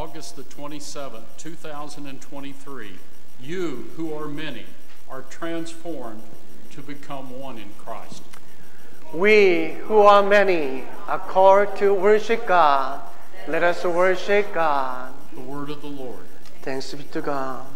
August the 27th, 2023, you who are many are transformed to become one in Christ. We who are many are called to worship God. Let us worship God. The word of the Lord. Thanks be to God.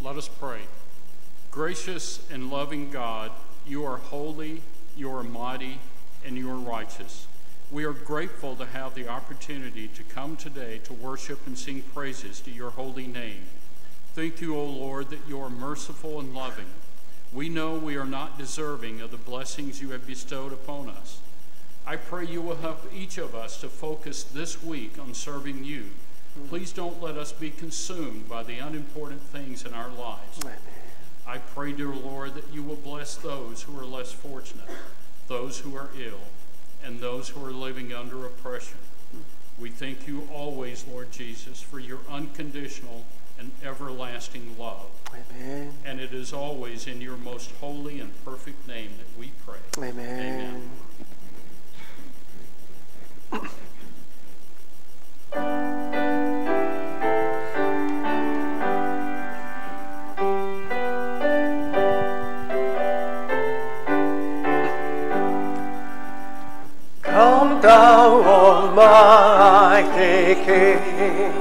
Let us pray. Gracious and loving God, you are holy, you are mighty, and you are righteous. We are grateful to have the opportunity to come today to worship and sing praises to your holy name. Thank you, O Lord, that you are merciful and loving. We know we are not deserving of the blessings you have bestowed upon us. I pray you will help each of us to focus this week on serving you. Please don't let us be consumed by the unimportant things in our lives. Amen. I pray, dear Lord, that you will bless those who are less fortunate, those who are ill, and those who are living under oppression. We thank you always, Lord Jesus, for your unconditional and everlasting love. Amen. And it is always in your most holy and perfect name that we pray. Amen. Come thou almighty King,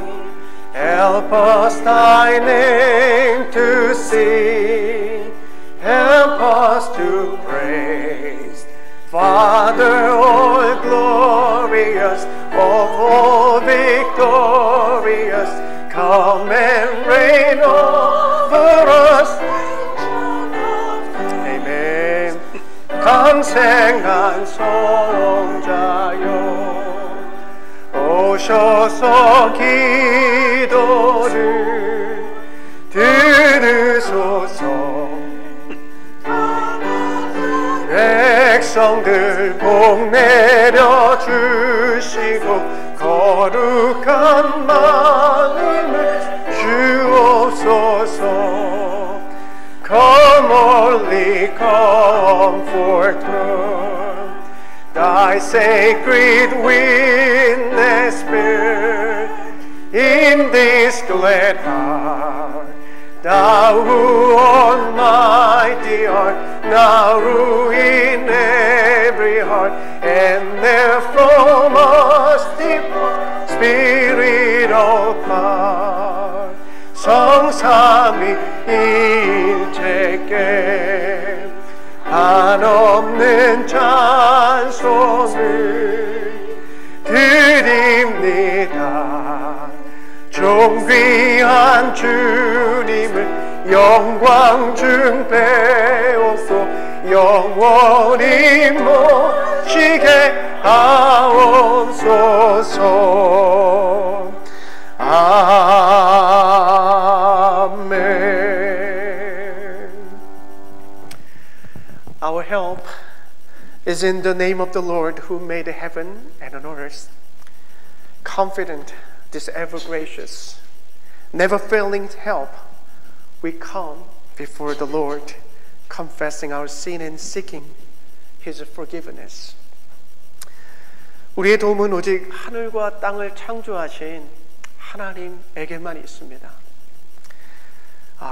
help us thy name to sing, help us to praise. Father all glorious, of all victorious, come and reign over us. Amen. 강생한 성자여 오셔서 기도를 들으소서. 백성들 복 내려 주시고 거룩한 마음을 주옵소서. Come only Comforter, thy sacred witness bear in this glad hour. Thou who almighty art, now rule in every heart, and there from us depart Spirit of power. 성삼위일체께 한없는 찬송을 드립니다. 존귀한 주님을 영광 중배옵소 영원히 모시게 하옵소서. 아멘. Our help is in the name of the Lord who made heaven and earth. Confident, this ever gracious, never failing help, we come before the Lord, confessing our sin and seeking His forgiveness. 우리의 도움은 오직 하늘과 땅을 창조하신 하나님에게만 있습니다.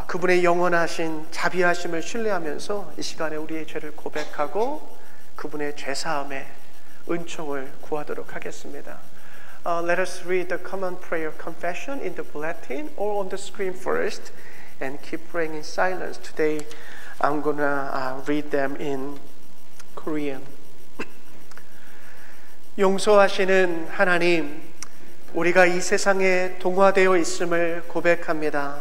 그분의 영원하신 자비하심을 신뢰하면서 이 시간에 우리의 죄를 고백하고 그분의 죄사함의 은총을 구하도록 하겠습니다. let us read the common prayer confession in the bulletin or on the screen first and keep praying in silence. Today I'm gonna read them in Korean. 용서하시는 하나님, 우리가 이 세상에 동화되어 있음을 고백합니다.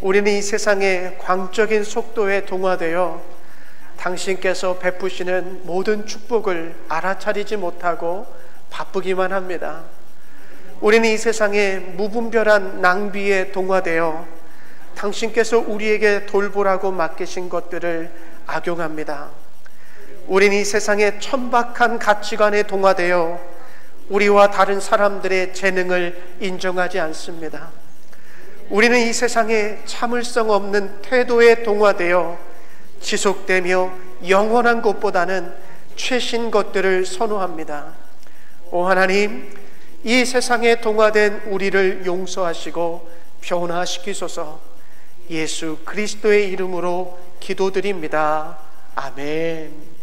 우리는 이 세상의 광적인 속도에 동화되어 당신께서 베푸시는 모든 축복을 알아차리지 못하고 바쁘기만 합니다. 우리는 이 세상의 무분별한 낭비에 동화되어 당신께서 우리에게 돌보라고 맡기신 것들을 악용합니다. 우리는 이 세상의 천박한 가치관에 동화되어 우리와 다른 사람들의 재능을 인정하지 않습니다. 우리는 이 세상의 참을성 없는 태도에 동화되어 지속되며 영원한 것보다는 최신 것들을 선호합니다. 오 하나님, 이 세상에 동화된 우리를 용서하시고 변화시키소서. 예수 그리스도의 이름으로 기도드립니다. 아멘.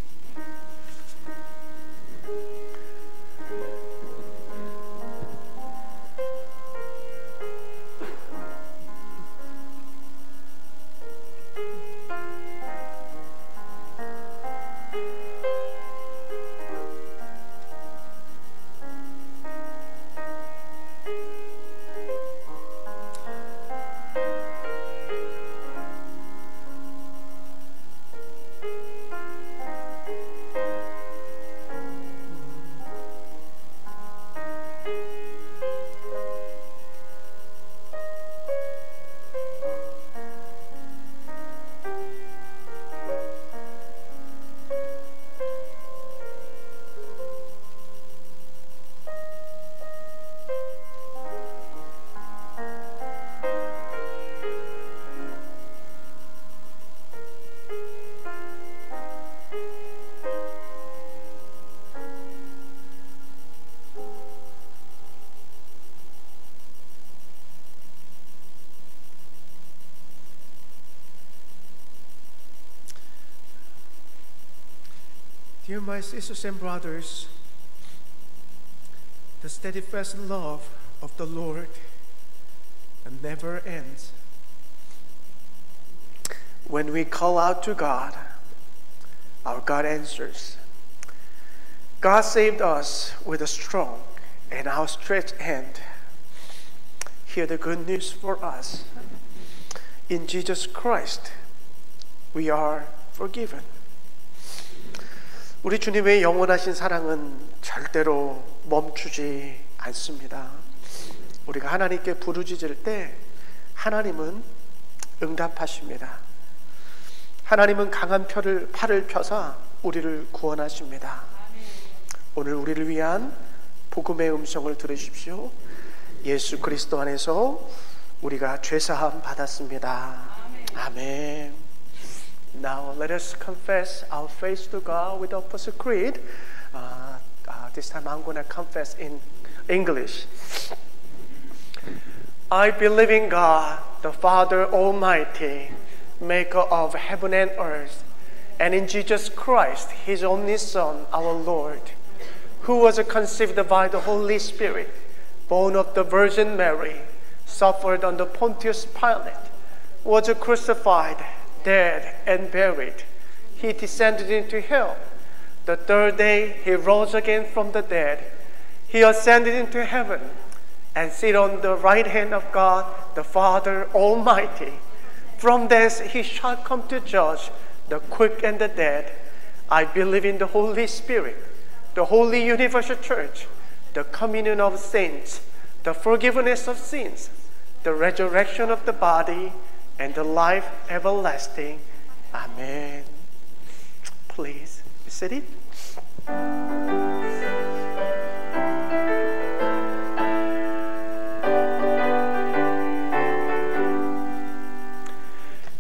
Dear my sisters and brothers, the steadfast love of the Lord never ends. When we call out to God, our God answers. God saved us with a strong and outstretched hand. Hear the good news for us. In Jesus Christ, we are forgiven. 우리 주님의 영원하신 사랑은 절대로 멈추지 않습니다. 우리가 하나님께 부르짖을 때 하나님은 응답하십니다. 하나님은 강한 팔을 펴사 우리를 구원하십니다. 오늘 우리를 위한 복음의 음성을 들으십시오. 예수 그리스도 안에서 우리가 죄사함 받았습니다. 아멘. Now let us confess our faith to God with the Apostles' Creed. This time I'm going to confess in English. I believe in God, the Father Almighty, maker of heaven and earth, and in Jesus Christ, His only Son, our Lord, who was conceived by the Holy Spirit, born of the Virgin Mary, suffered under Pontius Pilate, was crucified, dead, and buried. He descended into hell. The third day he rose again from the dead. He ascended into heaven and sit on the right hand of God, the Father Almighty. From thence he shall come to judge the quick and the dead. I believe in the Holy Spirit, the holy universal church, the communion of saints, the forgiveness of sins, the resurrection of the body, and the life everlasting. Amen. Please be seated.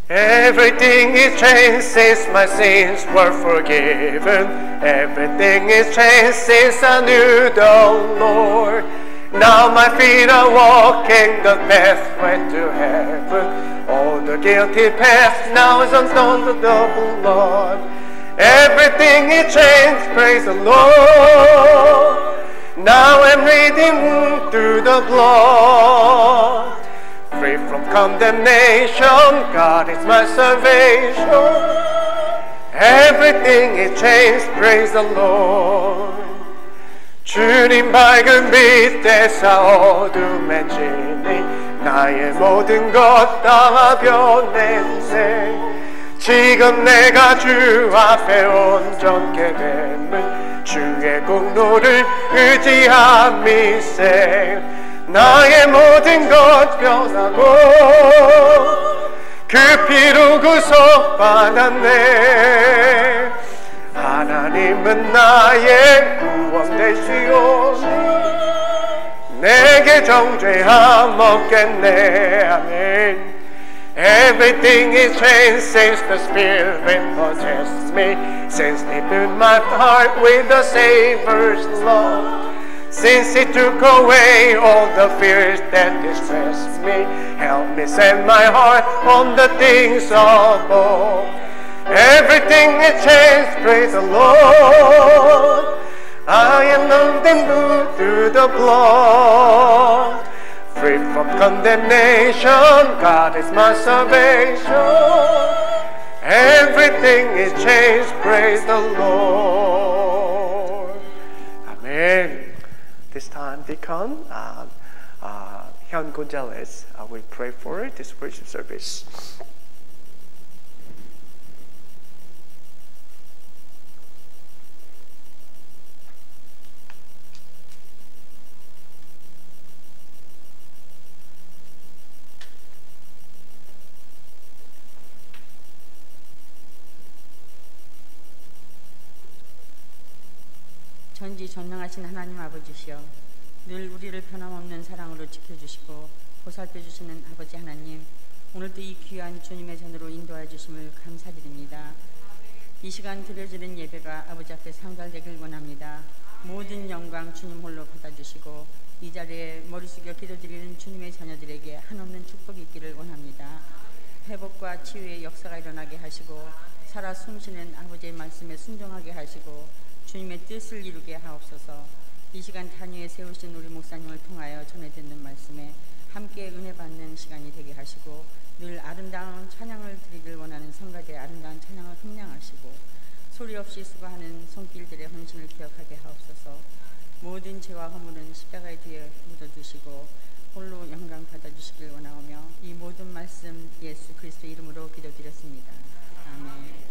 Everything is changed since my sins were forgiven. Everything is changed since I knew the Lord. Now my feet are walking the pathway to heaven. All the guilty past now is undone the double Lord. Everything is changed, praise the Lord. Now I'm redeemed through the blood. Free from condemnation, God is my salvation. Everything is changed, praise the Lord. 주님 밝은 빛에서 어둠에 지니 나의 모든 것 다 변했네. 지금 내가 주 앞에 온전케 됨은 주의 공로를 의지함이세. 나의 모든 것 변하고 그 피로 구속받았네. 하나님은 나의 구원 되시오니 내게 정죄함 없겠네. 아멘. Everything is changed since the Spirit possessed me, since He filled my heart with the Savior's love, since He took away all the fears that distressed me. Help me set my heart on the things above. Everything is changed, praise the Lord. I am loved and moved through the blood. Free from condemnation, God is my salvation. Everything is changed, praise the Lord. Amen. This time, Deacon Hyun Gonzalez will pray for this worship service. 전지전능하신 하나님 아버지시여, 늘 우리를 변함없는 사랑으로 지켜주시고 보살펴주시는 아버지 하나님, 오늘도 이 귀한 주님의 전으로 인도하여 주심을 감사드립니다. 이 시간 드려지는 예배가 아버지 앞에 상달되길 원합니다. 모든 영광 주님 홀로 받아주시고 이 자리에 머리 숙여 기도드리는 주님의 자녀들에게 한없는 축복이 있기를 원합니다. 회복과 치유의 역사가 일어나게 하시고 살아 숨쉬는 아버지의 말씀에 순종하게 하시고 주님의 뜻을 이루게 하옵소서. 이 시간 단위에 세우신 우리 목사님을 통하여 전해 듣는 말씀에 함께 은혜 받는 시간이 되게 하시고 늘 아름다운 찬양을 드리길 원하는 성가대의 아름다운 찬양을 함량하시고 소리 없이 수고하는 손길들의 헌신을 기억하게 하옵소서. 모든 죄와 허물은 십자가의 뒤에 묻어두시고 홀로 영광 받아주시길 원하오며 이 모든 말씀 예수 그리스도 이름으로 기도드렸습니다. 아멘.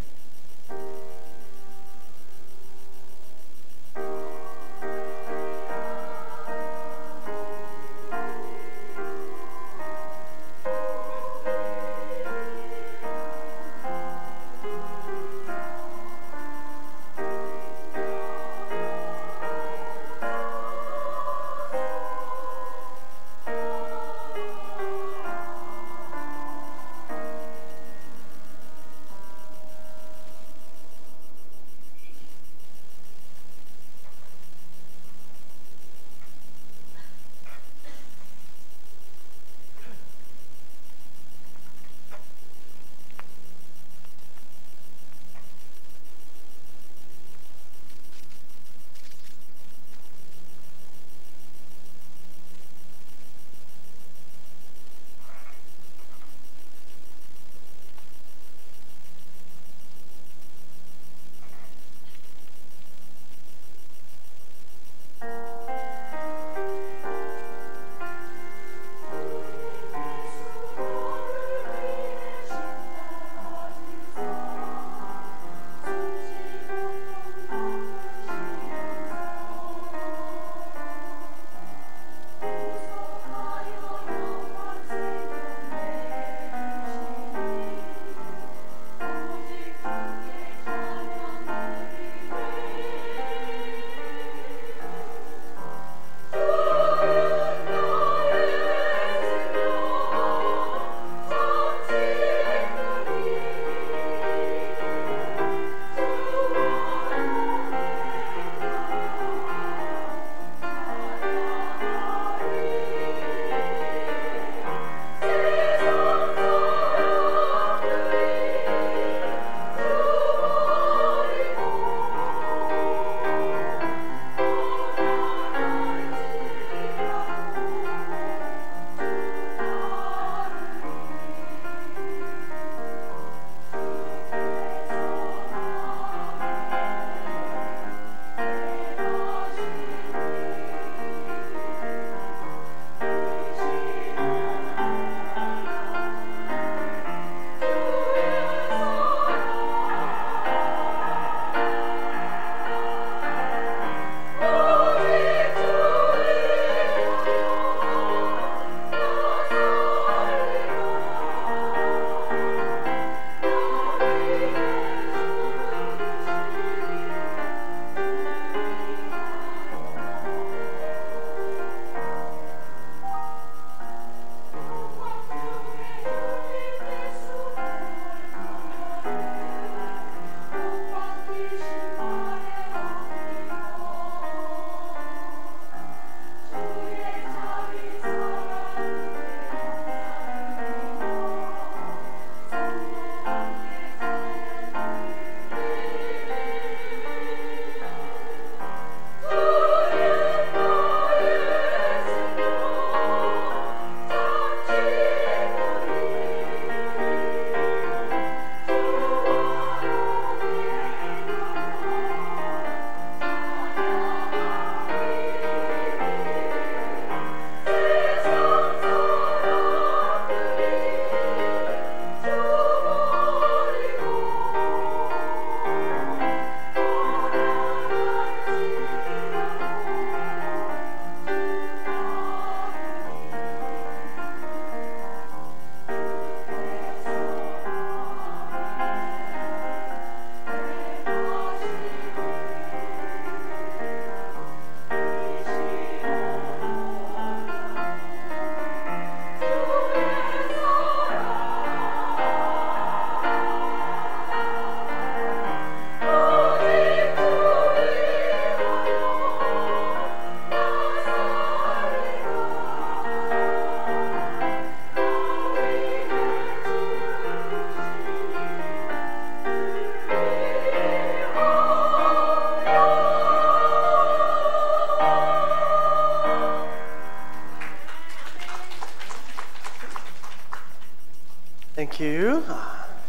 Thank you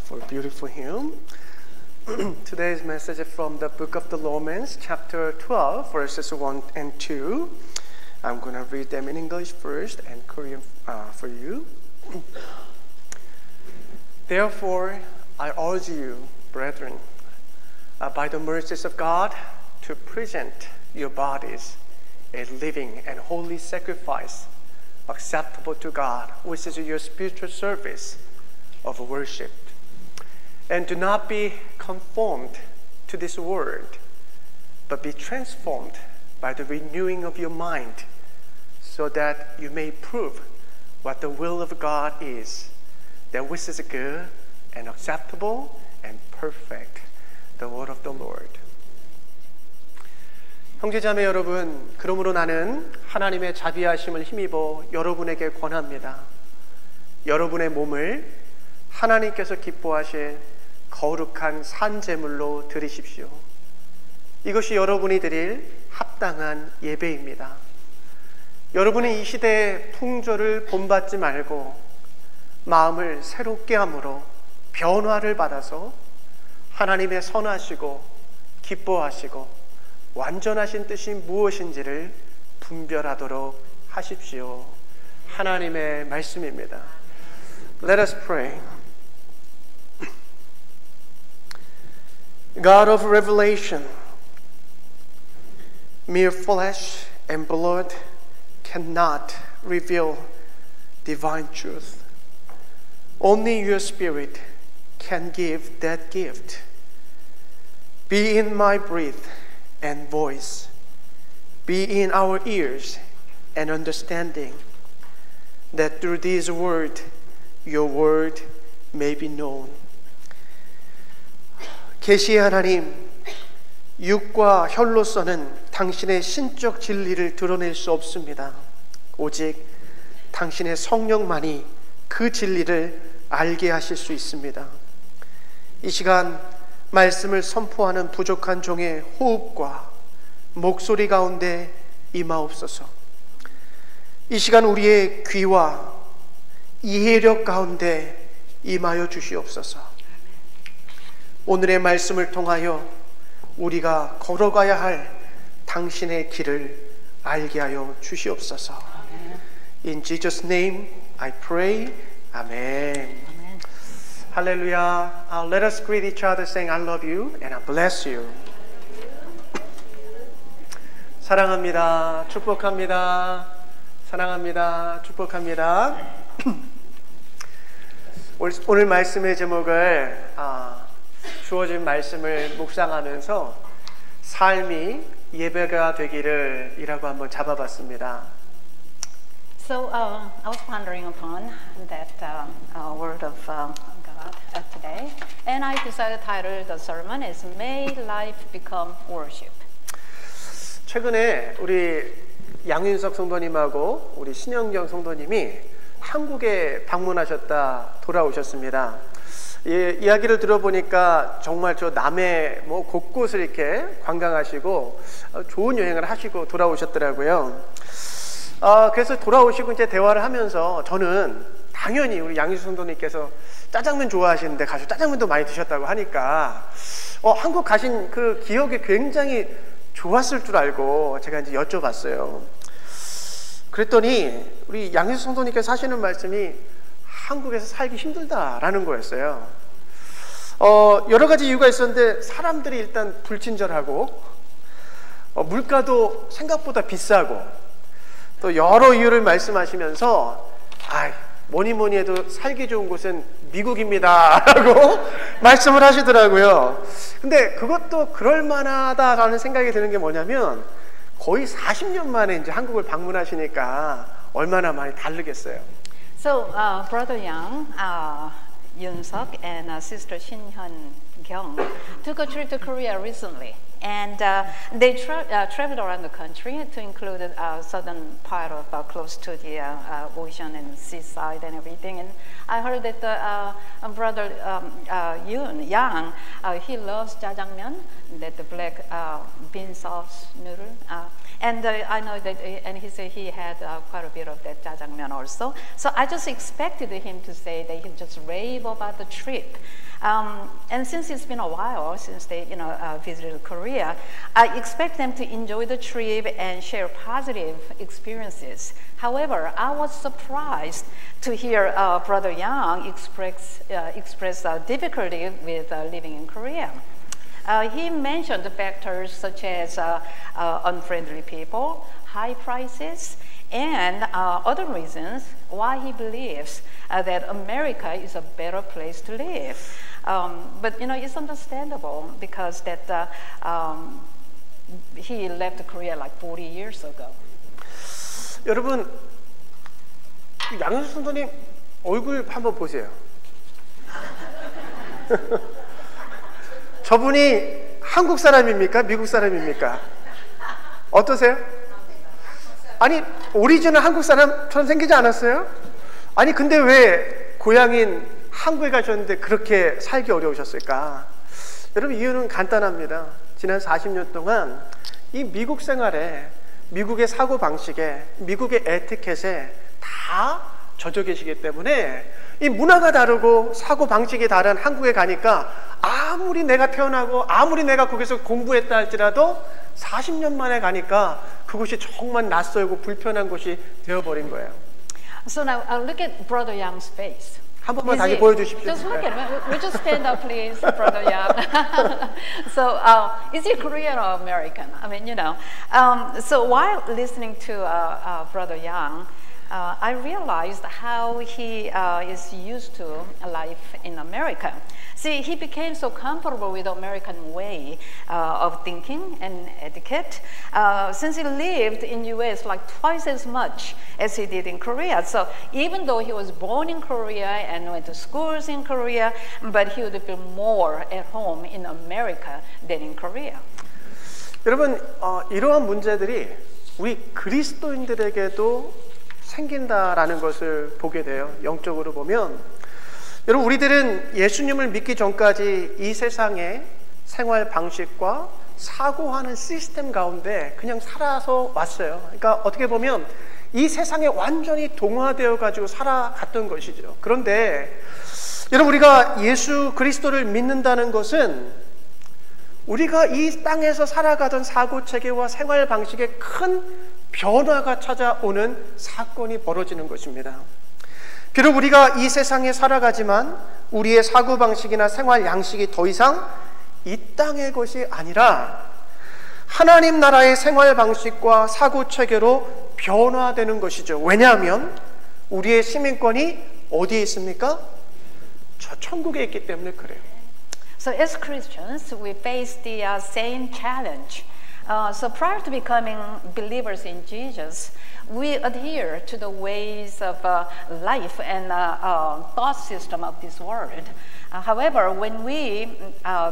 for a beautiful hymn. Today's message is from the book of the Romans, chapter 12, verses 1 and 2. I'm going to read them in English first and Korean for you. Therefore, I urge you, brethren, by the mercies of God, to present your bodies a living and holy sacrifice, acceptable to God, which is your spiritual service of worship. And do not be conformed to this world, but be transformed by the renewing of your mind, so that you may prove what the will of God is, that which is good and acceptable and perfect, the word of the Lord. 형제자매 여러분, 그러므로 나는 하나님의 자비하심을 힘입어 여러분에게 권합니다. 여러분의 몸을 하나님께서 기뻐하실 거룩한 산제물로 드리십시오. 이것이 여러분이 드릴 합당한 예배입니다. 여러분이 이 시대의 풍조를 본받지 말고 마음을 새롭게 함으로 변화를 받아서 하나님의 선하시고 기뻐하시고 완전하신 뜻이 무엇인지를 분별하도록 하십시오. 하나님의 말씀입니다. Let us pray. God of revelation, mere flesh and blood cannot reveal divine truth. Only your Spirit can give that gift. Be in my breath and voice. Be in our ears and understanding, that through this word, your word may be known. 계시의 하나님, 육과 혈로서는 당신의 신적 진리를 드러낼 수 없습니다. 오직 당신의 성령만이 그 진리를 알게 하실 수 있습니다. 이 시간 말씀을 선포하는 부족한 종의 호흡과 목소리 가운데 임하옵소서. 이 시간 우리의 귀와 이해력 가운데 임하여 주시옵소서. 오늘의 말씀을 통하여 우리가 걸어가야 할 당신의 길을 알게 하여 주시옵소서. In Jesus' name I pray. Amen. Hallelujah. Let us greet each other saying I love you and I bless you. 사랑합니다. 축복합니다. 사랑합니다. 축복합니다. 오늘 말씀의 제목을 주어진 말씀을 묵상하면서 삶이 예배가 되기를 이라고 한번 잡아봤습니다. So I was pondering upon that word of God today, and I decided to title the sermon is "May Life Become Worship." 최근에 우리 양윤석 성도님하고 우리 신영경 성도님이 한국에 방문하셨다 돌아오셨습니다. 이야기를 들어보니까 정말 저 남해 곳곳을 이렇게 관광하시고 좋은 여행을 하시고 돌아오셨더라고요. 그래서 돌아오시고 이제 대화를 하면서 저는 당연히 우리 양희수 성도님께서 짜장면 좋아하시는데 가서 짜장면도 많이 드셨다고 하니까 한국 가신 그 기억이 굉장히 좋았을 줄 알고 제가 이제 여쭤봤어요. 그랬더니 우리 양희수 성도님께서 하시는 말씀이 한국에서 살기 힘들다라는 거였어요. 여러 가지 이유가 있었는데 사람들이 일단 불친절하고 물가도 생각보다 비싸고 또 여러 이유를 말씀하시면서 뭐니 해도 살기 좋은 곳은 미국입니다 라고 말씀을 하시더라고요. 근데 그것도 그럴만하다라는 생각이 드는 게 뭐냐면 거의 40년 만에 이제 한국을 방문하시니까 얼마나 많이 다르겠어요. So Brother Yang, Yoon Suk, and Sister Shin Hyun Kyung took a trip to Korea recently. And they traveled around the country to include southern part of close to the ocean and seaside and everything. And I heard that brother Yoon Yang, he loves jjajangmyeon, that the black bean sauce noodle. And I know that, and he said he had quite a bit of that jjajangmyeon also. So I just expected him to say that he'll just rave about the trip. And since it's been a while since they, visited Korea, I expect them to enjoy the trip and share positive experiences. However, I was surprised to hear Brother Yang express difficulty with living in Korea. He mentioned factors such as unfriendly people, high prices, and other reasons why he believes that America is a better place to live. But it's understandable because that he left Korea like 40 years ago. 여러분, 양현수 선생님 얼굴 한번 보세요. 저분이 한국 사람입니까? 미국 사람입니까? 어떠세요? 아니, 오리지널 한국 사람처럼 생기지 않았어요? 아니, 근데 왜 고향인 한국에 가셨는데 그렇게 살기 어려우셨을까? 여러분, 이유는 간단합니다. 지난 40년 동안 이 미국 생활에, 미국의 사고방식에, 미국의 에티켓에 다 젖어 계시기 때문에 이 문화가 다르고 사고방식이 다른 한국에 가니까 아무리 내가 태어나고 아무리 내가 거기서 공부했다 할지라도 40년 만에 가니까 그곳이 정말 낯설고 불편한 곳이 되어버린 거예요. So now look at Brother Yang's face. 한 번만 다시 보여주십시오. Just look at him. Would you stand up, please, Brother Yang? So, is he Korean or American? I mean, So while listening to Brother Yang, I realized how he is used to life in America. See, he became so comfortable with the American way of thinking and etiquette since he lived in US like twice as much as he did in Korea. So even though he was born in Korea and went to schools in Korea, but he would feel more at home in America than in Korea. 여러분, 이러한 문제들이 우리 그리스도인들에게도 생긴다라는 것을 보게 돼요. 영적으로 보면 여러분, 우리들은 예수님을 믿기 전까지 이 세상의 생활 방식과 사고하는 시스템 가운데 그냥 살아서 왔어요. 그러니까 어떻게 보면 이 세상에 완전히 동화되어 가지고 살아갔던 것이죠. 그런데 여러분, 우리가 예수 그리스도를 믿는다는 것은 우리가 이 땅에서 살아가던 사고 체계와 생활 방식에 큰 변화가 찾아오는 사건이 벌어지는 것입니다. 비록 우리가 이 세상에 살아가지만 우리의 사고방식이나 생활 양식이 더 이상 이 땅의 것이 아니라 하나님 나라의 생활 방식과 사고 체계로 변화되는 것이죠. 왜냐하면 우리의 시민권이 어디에 있습니까? 저 천국에 있기 때문에 그래요. So as Christians, we face the same challenge. So prior to becoming believers in Jesus, we adhere to the ways of life and thought system of this world. However, when we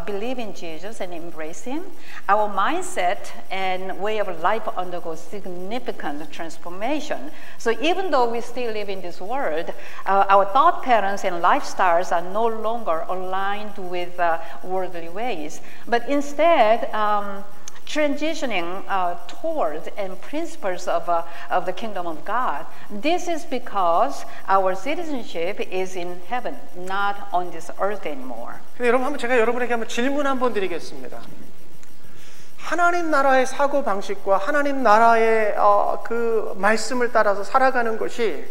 believe in Jesus and embrace Him, our mindset and way of life undergoes significant transformation. So even though we still live in this world, our thought patterns and lifestyles are no longer aligned with worldly ways, but instead, transitioning towards and principles of the kingdom of God. This is because our citizenship is in heaven, not on this earth anymore. 근데 여러분, 제가 여러분에게 한번 질문 한번 드리겠습니다. 하나님 나라의 사고 방식과 하나님 나라의 그 말씀을 따라서 살아가는 것이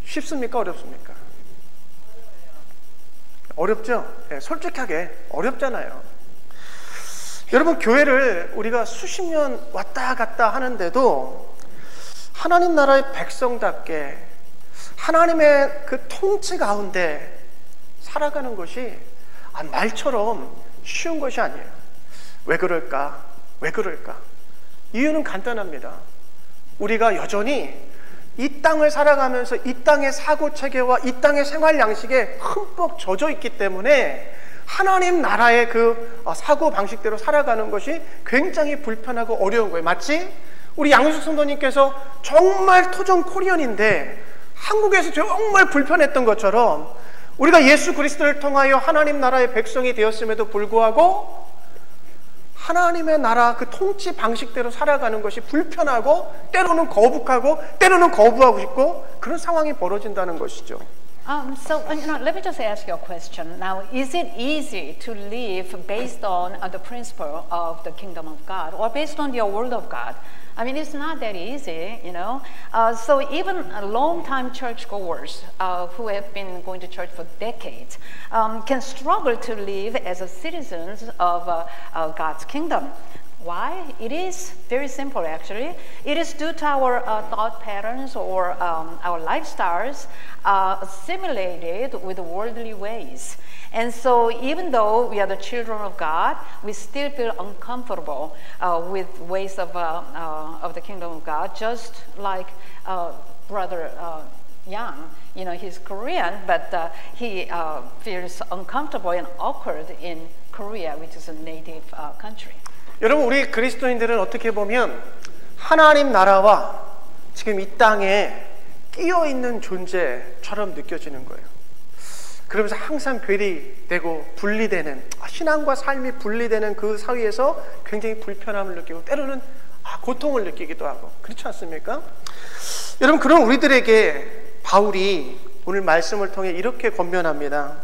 쉽습니까? 어렵습니까? 어렵죠? 네, 솔직하게 어렵잖아요. 여러분, 교회를 우리가 수십 년 왔다 갔다 하는데도 하나님 나라의 백성답게 하나님의 그 통치 가운데 살아가는 것이 말처럼 쉬운 것이 아니에요. 왜 그럴까? 왜 그럴까? 이유는 간단합니다. 우리가 여전히 이 땅을 살아가면서 이 땅의 사고체계와 이 땅의 생활 양식에 흠뻑 젖어 있기 때문에 하나님 나라의 그 사고 방식대로 살아가는 것이 굉장히 불편하고 어려운 거예요. 마치 우리 양윤숙 성도님께서 정말 토종 코리안인데 한국에서 정말 불편했던 것처럼 우리가 예수 그리스도를 통하여 하나님 나라의 백성이 되었음에도 불구하고 하나님의 나라 그 통치 방식대로 살아가는 것이 불편하고 때로는 거북하고 때로는 거부하고 싶고 그런 상황이 벌어진다는 것이죠. So let me just ask you a question. Now, is it easy to live based on the principle of the kingdom of God or based on your word of God? I mean, it's not that easy, you know. So even long-time churchgoers who have been going to church for decades can struggle to live as citizens of God's kingdom. Why? It is very simple, actually. It is due to our thought patterns or our lifestyles assimilated with worldly ways. And so even though we are the children of God, we still feel uncomfortable with ways of the kingdom of God, just like Brother Yang. You know, he's Korean, but he feels uncomfortable and awkward in Korea, which is a native country. 여러분, 우리 그리스도인들은 어떻게 보면 하나님 나라와 지금 이 땅에 끼어 있는 존재처럼 느껴지는 거예요. 그러면서 항상 괴리되고 분리되는, 신앙과 삶이 분리되는 그 사이에서 굉장히 불편함을 느끼고 때로는 고통을 느끼기도 하고, 그렇지 않습니까? 여러분, 그런 우리들에게 바울이 오늘 말씀을 통해 이렇게 권면합니다.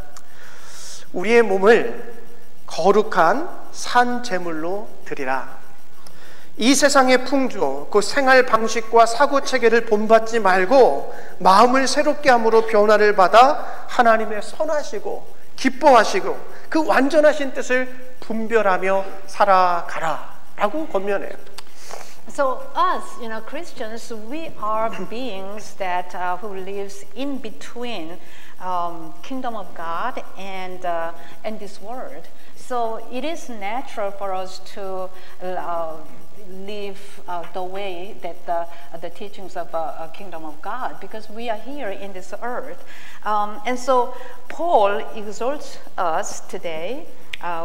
우리의 몸을 거룩한 산 제물로 드리라. 이 세상의 풍조, 그 생활 방식과 사고 체계를 본받지 말고 마음을 새롭게 함으로 변화를 받아 하나님의 선하시고 기뻐하시고 그 완전하신 뜻을 분별하며 살아가라라고 권면해요. So us, you know, Christians, we are beings that who lives in between kingdom of God and this world. So it is natural for us to live the way that the teachings of kingdom of God, because we are here in this earth. And so Paul exhorts us today,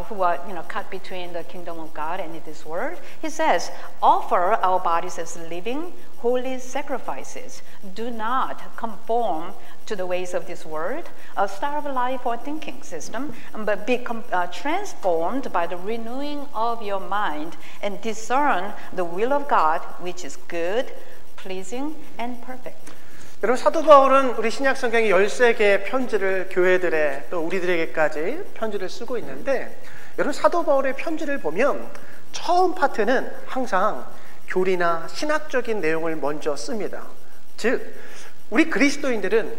who are caught between the kingdom of God and this world. He says, offer our bodies as living, holy sacrifices. Do not conform to the ways of this world, a style of life or thinking system, but be transformed by the renewing of your mind and discern the will of God, which is good, pleasing, and perfect. 여러분, 사도 바울은 우리 신약 성경에 13개의 편지를 교회들에 또 우리들에게까지 편지를 쓰고 있는데, 여러분, 사도 바울의 편지를 보면 처음 파트는 항상 교리나 신학적인 내용을 먼저 씁니다. 즉, 우리 그리스도인들은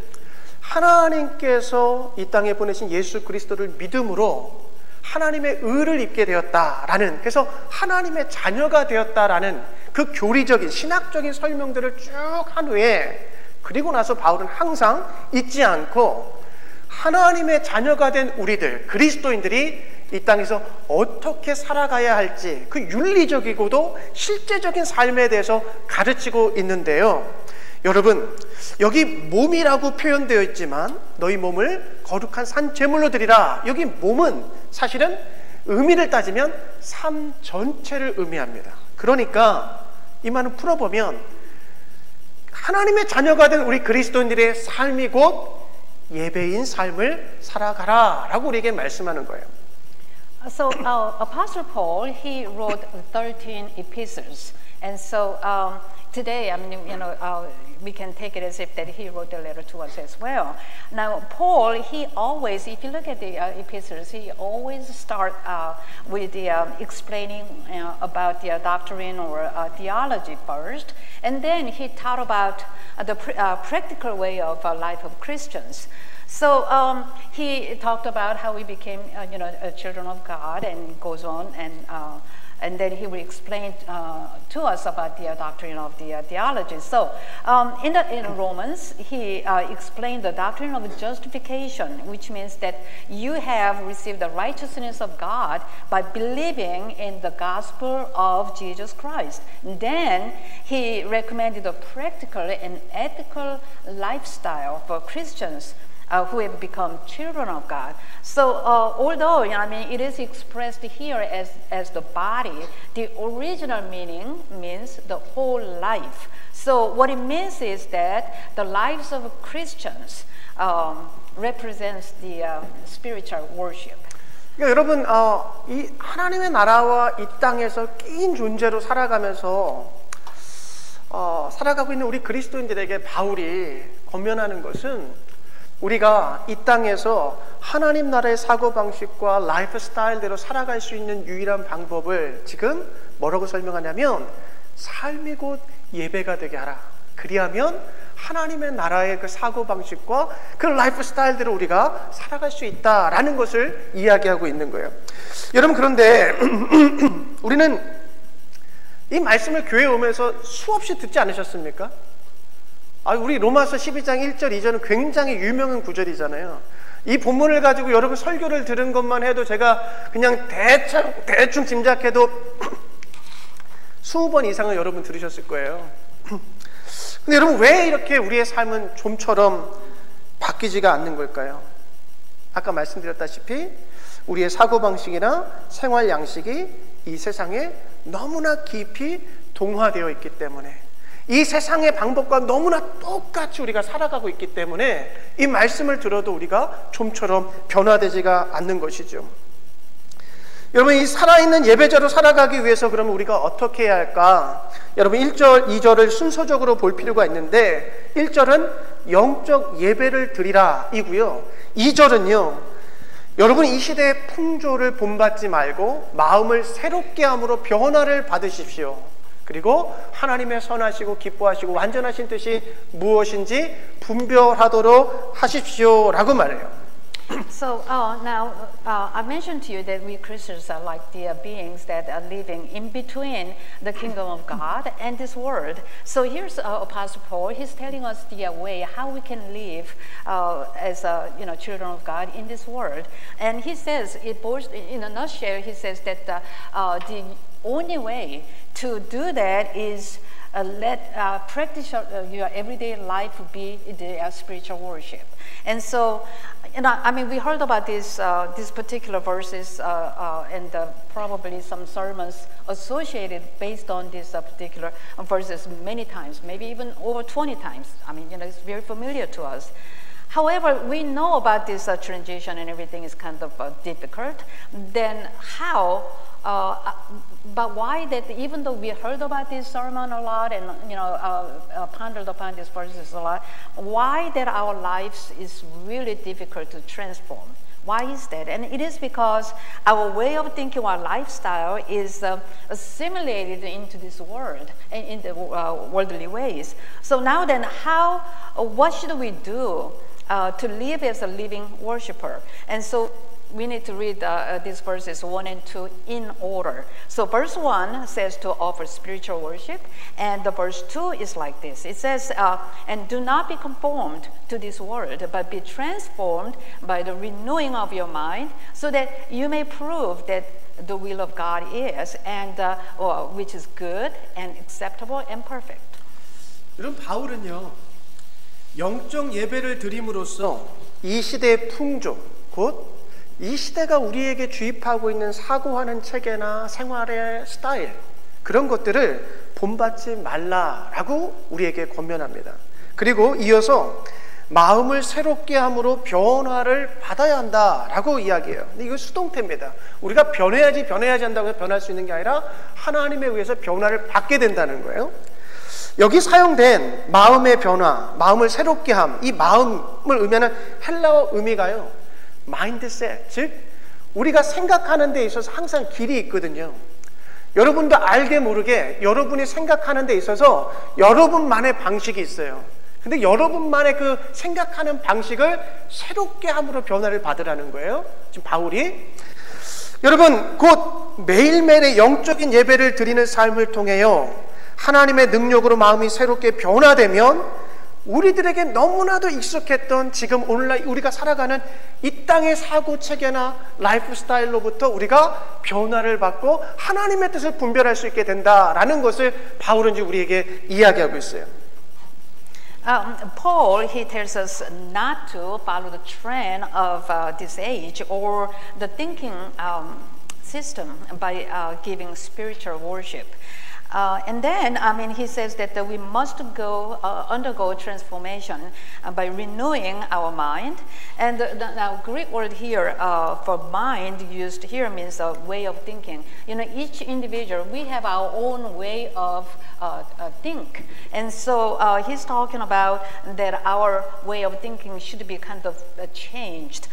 하나님께서 이 땅에 보내신 예수 그리스도를 믿음으로 하나님의 의를 입게 되었다라는, 그래서 하나님의 자녀가 되었다라는 그 교리적인 신학적인 설명들을 쭉 한 후에, 그리고 나서 바울은 항상 잊지 않고 하나님의 자녀가 된 우리들, 그리스도인들이 이 땅에서 어떻게 살아가야 할지 그 윤리적이고도 실제적인 삶에 대해서 가르치고 있는데요. 여러분, 여기 몸이라고 표현되어 있지만 너희 몸을 거룩한 산 제물로 드리라. 여기 몸은 사실은 의미를 따지면 삶 전체를 의미합니다. 그러니까 이 말을 풀어보면 하나님의 자녀가 된 우리 그리스도인들의 삶이 곧 예배인 삶을 살아가라 라고 우리에게 말씀하는 거예요. So Apostle Paul, he wrote 13 epistles. And so today, I mean, we can take it as if that he wrote the letter to us as well. Now, Paul, he always, if you look at the epistles, he always start with the explaining about the doctrine or theology first, and then he taught about the practical way of life of Christians. So he talked about how we became, children of God, and goes on and then he will explain to us about the doctrine of the theology. So in Romans, he explained the doctrine of justification, which means that you have received the righteousness of God by believing in the gospel of Jesus Christ. And then he recommended a practical and ethical lifestyle for Christians who have become children of God. So although it is expressed here as the body, the original meaning means the whole life. So what it means is that the lives of Christians represents the spiritual worship. 그러니까 여러분, 이 하나님의 나라와 이 땅에서 끼인 존재로 살아가면서 살아가고 있는 우리 그리스도인들에게 바울이 권면하는 것은 우리가 이 땅에서 하나님 나라의 사고방식과 라이프 스타일대로 살아갈 수 있는 유일한 방법을 지금 뭐라고 설명하냐면 삶이 곧 예배가 되게 하라. 그리하면 하나님의 나라의 그 사고방식과 그 라이프 스타일대로 우리가 살아갈 수 있다라는 것을 이야기하고 있는 거예요. 여러분, 그런데 우리는 이 말씀을 교회에 오면서 수없이 듣지 않으셨습니까? 우리 로마서 12장 1절 2절은 굉장히 유명한 구절이잖아요. 이 본문을 가지고 여러분 설교를 들은 것만 해도 제가 그냥 대충 짐작해도 20번 이상은 여러분 들으셨을 거예요. 근데 여러분, 왜 이렇게 우리의 삶은 좀처럼 바뀌지가 않는 걸까요? 아까 말씀드렸다시피 우리의 사고방식이나 생활 양식이 이 세상에 너무나 깊이 동화되어 있기 때문에, 이 세상의 방법과 너무나 똑같이 우리가 살아가고 있기 때문에 이 말씀을 들어도 우리가 좀처럼 변화되지가 않는 것이죠. 여러분, 이 살아있는 예배자로 살아가기 위해서 그러면 우리가 어떻게 해야 할까? 여러분, 1절, 2절을 순서적으로 볼 필요가 있는데 1절은 영적 예배를 드리라 이고요. 2절은요, 여러분 이 시대의 풍조를 본받지 말고 마음을 새롭게 함으로 변화를 받으십시오. 그리고 하나님의 선하시고 기뻐하시고 완전하신 뜻이 무엇인지 분별하도록 하십시오 라고 말해요. So now I mentioned to you that we Christians are like the beings that are living in between the kingdom of God and this world. So here's Apostle Paul. He's telling us the way how we can live as children of God in this world. And he says, in a nutshell, he says that the only way to do that is let practice your everyday life be the spiritual worship. And so, we heard about these particular verses and probably some sermons associated based on these particular verses many times, maybe even over 20 times. It's very familiar to us. However, we know about this transition and everything is kind of difficult. Then how? But why that even though we heard about this sermon a lot and pondered upon these verses a lot, why that our lives is really difficult to transform? Why is that? And it is because our way of thinking, our lifestyle is assimilated into this world and in the worldly ways. So now then, what should we do to live as a living worshiper? And so we need to read these verses 1 and 2 in order. So verse 1 says to offer spiritual worship, and the verse 2 is like this. It says, and do not be conformed to this world, but be transformed by the renewing of your mind, so that you may prove that the will of God is, and which is good and acceptable and perfect. 여러분, 바울은요, 영적 예배를 드림으로써 이 시대의 풍조, 곧 이 시대가 우리에게 주입하고 있는 사고하는 체계나 생활의 스타일, 그런 것들을 본받지 말라라고 우리에게 권면합니다. 그리고 이어서 마음을 새롭게 함으로 변화를 받아야 한다라고 이야기해요. 근데 이거 수동태입니다. 우리가 변해야지 한다고 해서 변할 수 있는 게 아니라 하나님에 의해서 변화를 받게 된다는 거예요. 여기 사용된 마음의 변화, 마음을 새롭게 함, 이 마음을 의미하는 헬라어 의미가요, 마인드셋, 즉 우리가 생각하는 데 있어서 항상 길이 있거든요. 여러분도 알게 모르게 여러분이 생각하는 데 있어서 여러분만의 방식이 있어요. 근데 여러분만의 그 생각하는 방식을 새롭게 함으로 변화를 받으라는 거예요. 지금 바울이. 여러분, 곧 매일매일의 영적인 예배를 드리는 삶을 통해요, 하나님의 능력으로 마음이 새롭게 변화되면 우리들에게 너무나도 익숙했던 지금 오늘날 우리가 살아가는 이 땅의 사고체계나 라이프 스타일로부터 우리가 변화를 받고 하나님의 뜻을 분별할 수 있게 된다라는 것을 바울은 지금 우리에게 이야기하고 있어요. Paul, he tells us not to follow the trend of this age or the thinking system by giving spiritual worship. And then, I mean, he says that we must undergo transformation by renewing our mind. And the Greek word here for mind used here means a way of thinking. You know, each individual, we have our own way of think. And so he's talking about that our way of thinking should be kind of changed.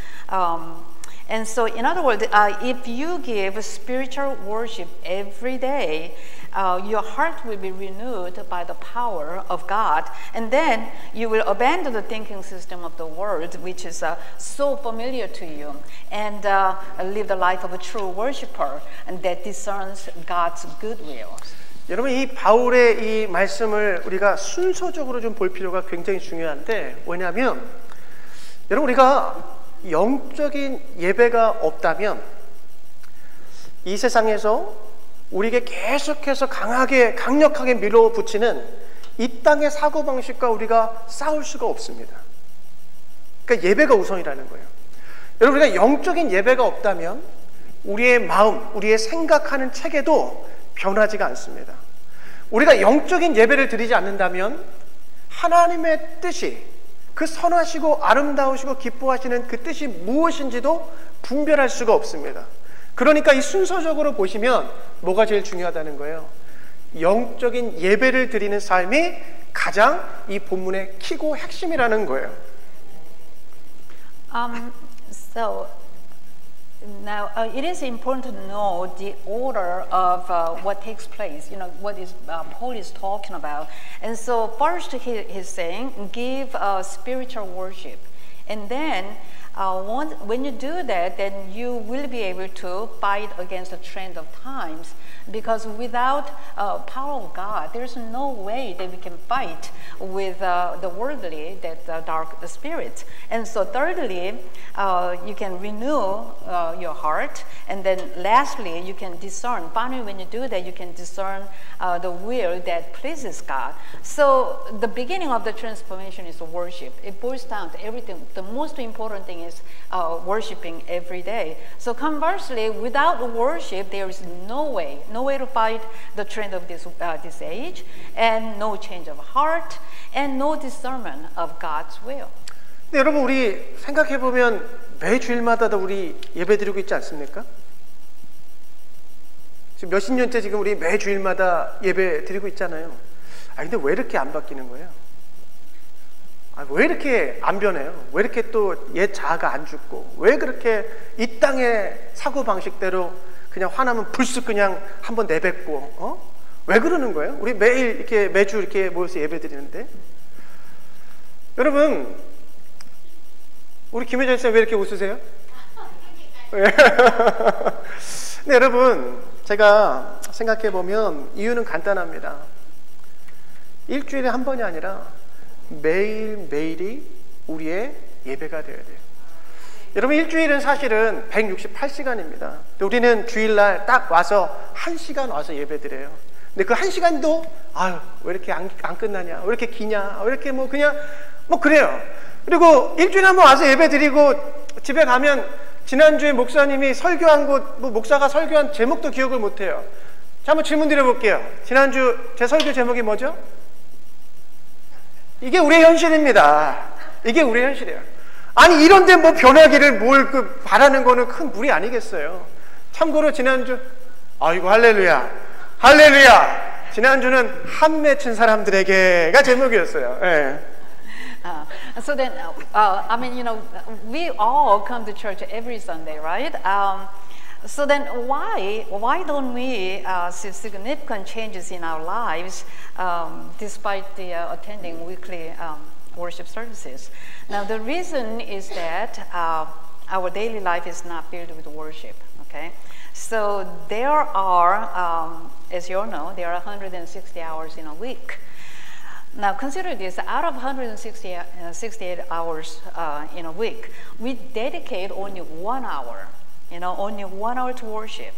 And so, in other words, if you give spiritual worship every day, your heart will be renewed by the power of God. And then you will abandon the thinking system of the world, which is so familiar to you, and live the life of a true worshiper and that discerns God's goodwill. 여러분, 이 바울의 이 말씀을 우리가 순서적으로 좀 볼 필요가 굉장히 중요한데, 왜냐하면 여러분, 우리가 영적인 예배가 없다면 이 세상에서 우리에게 계속해서 강력하게 밀어붙이는 이 땅의 사고방식과 우리가 싸울 수가 없습니다. 그러니까 예배가 우선이라는 거예요. 여러분, 우리가 영적인 예배가 없다면 우리의 마음, 우리의 생각하는 체계도 변하지가 않습니다. 우리가 영적인 예배를 드리지 않는다면 하나님의 뜻이, 그 선하시고 아름다우시고 기뻐하시는 그 뜻이 무엇인지도 분별할 수가 없습니다. 그러니까 이 순서적으로 보시면 뭐가 제일 중요하다는 거예요? 영적인 예배를 드리는 삶이 가장 이 본문의 키고 핵심이라는 거예요. So now it is important to know the order of what takes place. You know what is Paul is talking about. And so first he's saying give spiritual worship, and then when you do that, then you will be able to fight against the trend of times. Because without power of God, there's no way that we can fight with the worldly, that dark spirit. And so thirdly, you can renew your heart. And then lastly, you can discern. Finally, when you do that, you can discern the will that pleases God. So the beginning of the transformation is worship. It boils down to everything. The most important thing is worshiping every day. So conversely, without worship, there is no way to fight the trend of this age, and no change of heart, and no discernment of God's will. 근데 여러분, 우리 생각해 보면 매주일마다 우리 예배 드리고 있지 않습니까? 지금 몇십 년째 지금 우리 매주일마다 예배 드리고 있잖아요. 근데 왜 이렇게 안 바뀌는 거예요? 왜 이렇게 안 변해요? 왜 이렇게 또 옛 자아가 안 죽고, 왜 그렇게 이 땅의 사고방식대로 그냥 화나면 불쑥 그냥 한번 내뱉고, 왜 그러는 거예요? 우리 매일 이렇게 매주 이렇게 모여서 예배 드리는데. 여러분, 우리 김혜전 쌤 왜 이렇게 웃으세요? 근데 여러분, 제가 생각해 보면 이유는 간단합니다. 일주일에 한 번이 아니라 매일매일이 우리의 예배가 되어야 돼요. 여러분, 일주일은 사실은 168시간입니다. 우리는 주일날 딱 와서 1시간 와서 예배 드려요. 근데 그 1시간도 왜 이렇게 안 끝나냐, 왜 이렇게 기냐, 왜 이렇게 그냥 그래요. 그리고 일주일에 한 번 와서 예배 드리고 집에 가면 지난주에 목사님이 설교한 곳, 목사가 설교한 제목도 기억을 못해요. 자, 한번 질문 드려볼게요. 지난주 제 설교 제목이 뭐죠? 이게 우리의 현실입니다. 이게 우리의 현실이에요. 아니, 이런데 변하기를 바라는 거는 큰 무리 아니겠어요? 참고로 지난주, 아이고, 할렐루야, 할렐루야. 지난주는 한 맺힌 사람들에게가 제목이었어요. 네. So then, I mean, you know, we all come to church every Sunday, right? So then, why don't we see significant changes in our lives despite the attending weekly worship services? Now, the reason is that our daily life is not filled with worship. Okay, so there are, as you all know, there are 160 hours in a week. Now, consider this: out of 168 hours in a week, we dedicate only 1 hour. You know, only 1 hour to worship.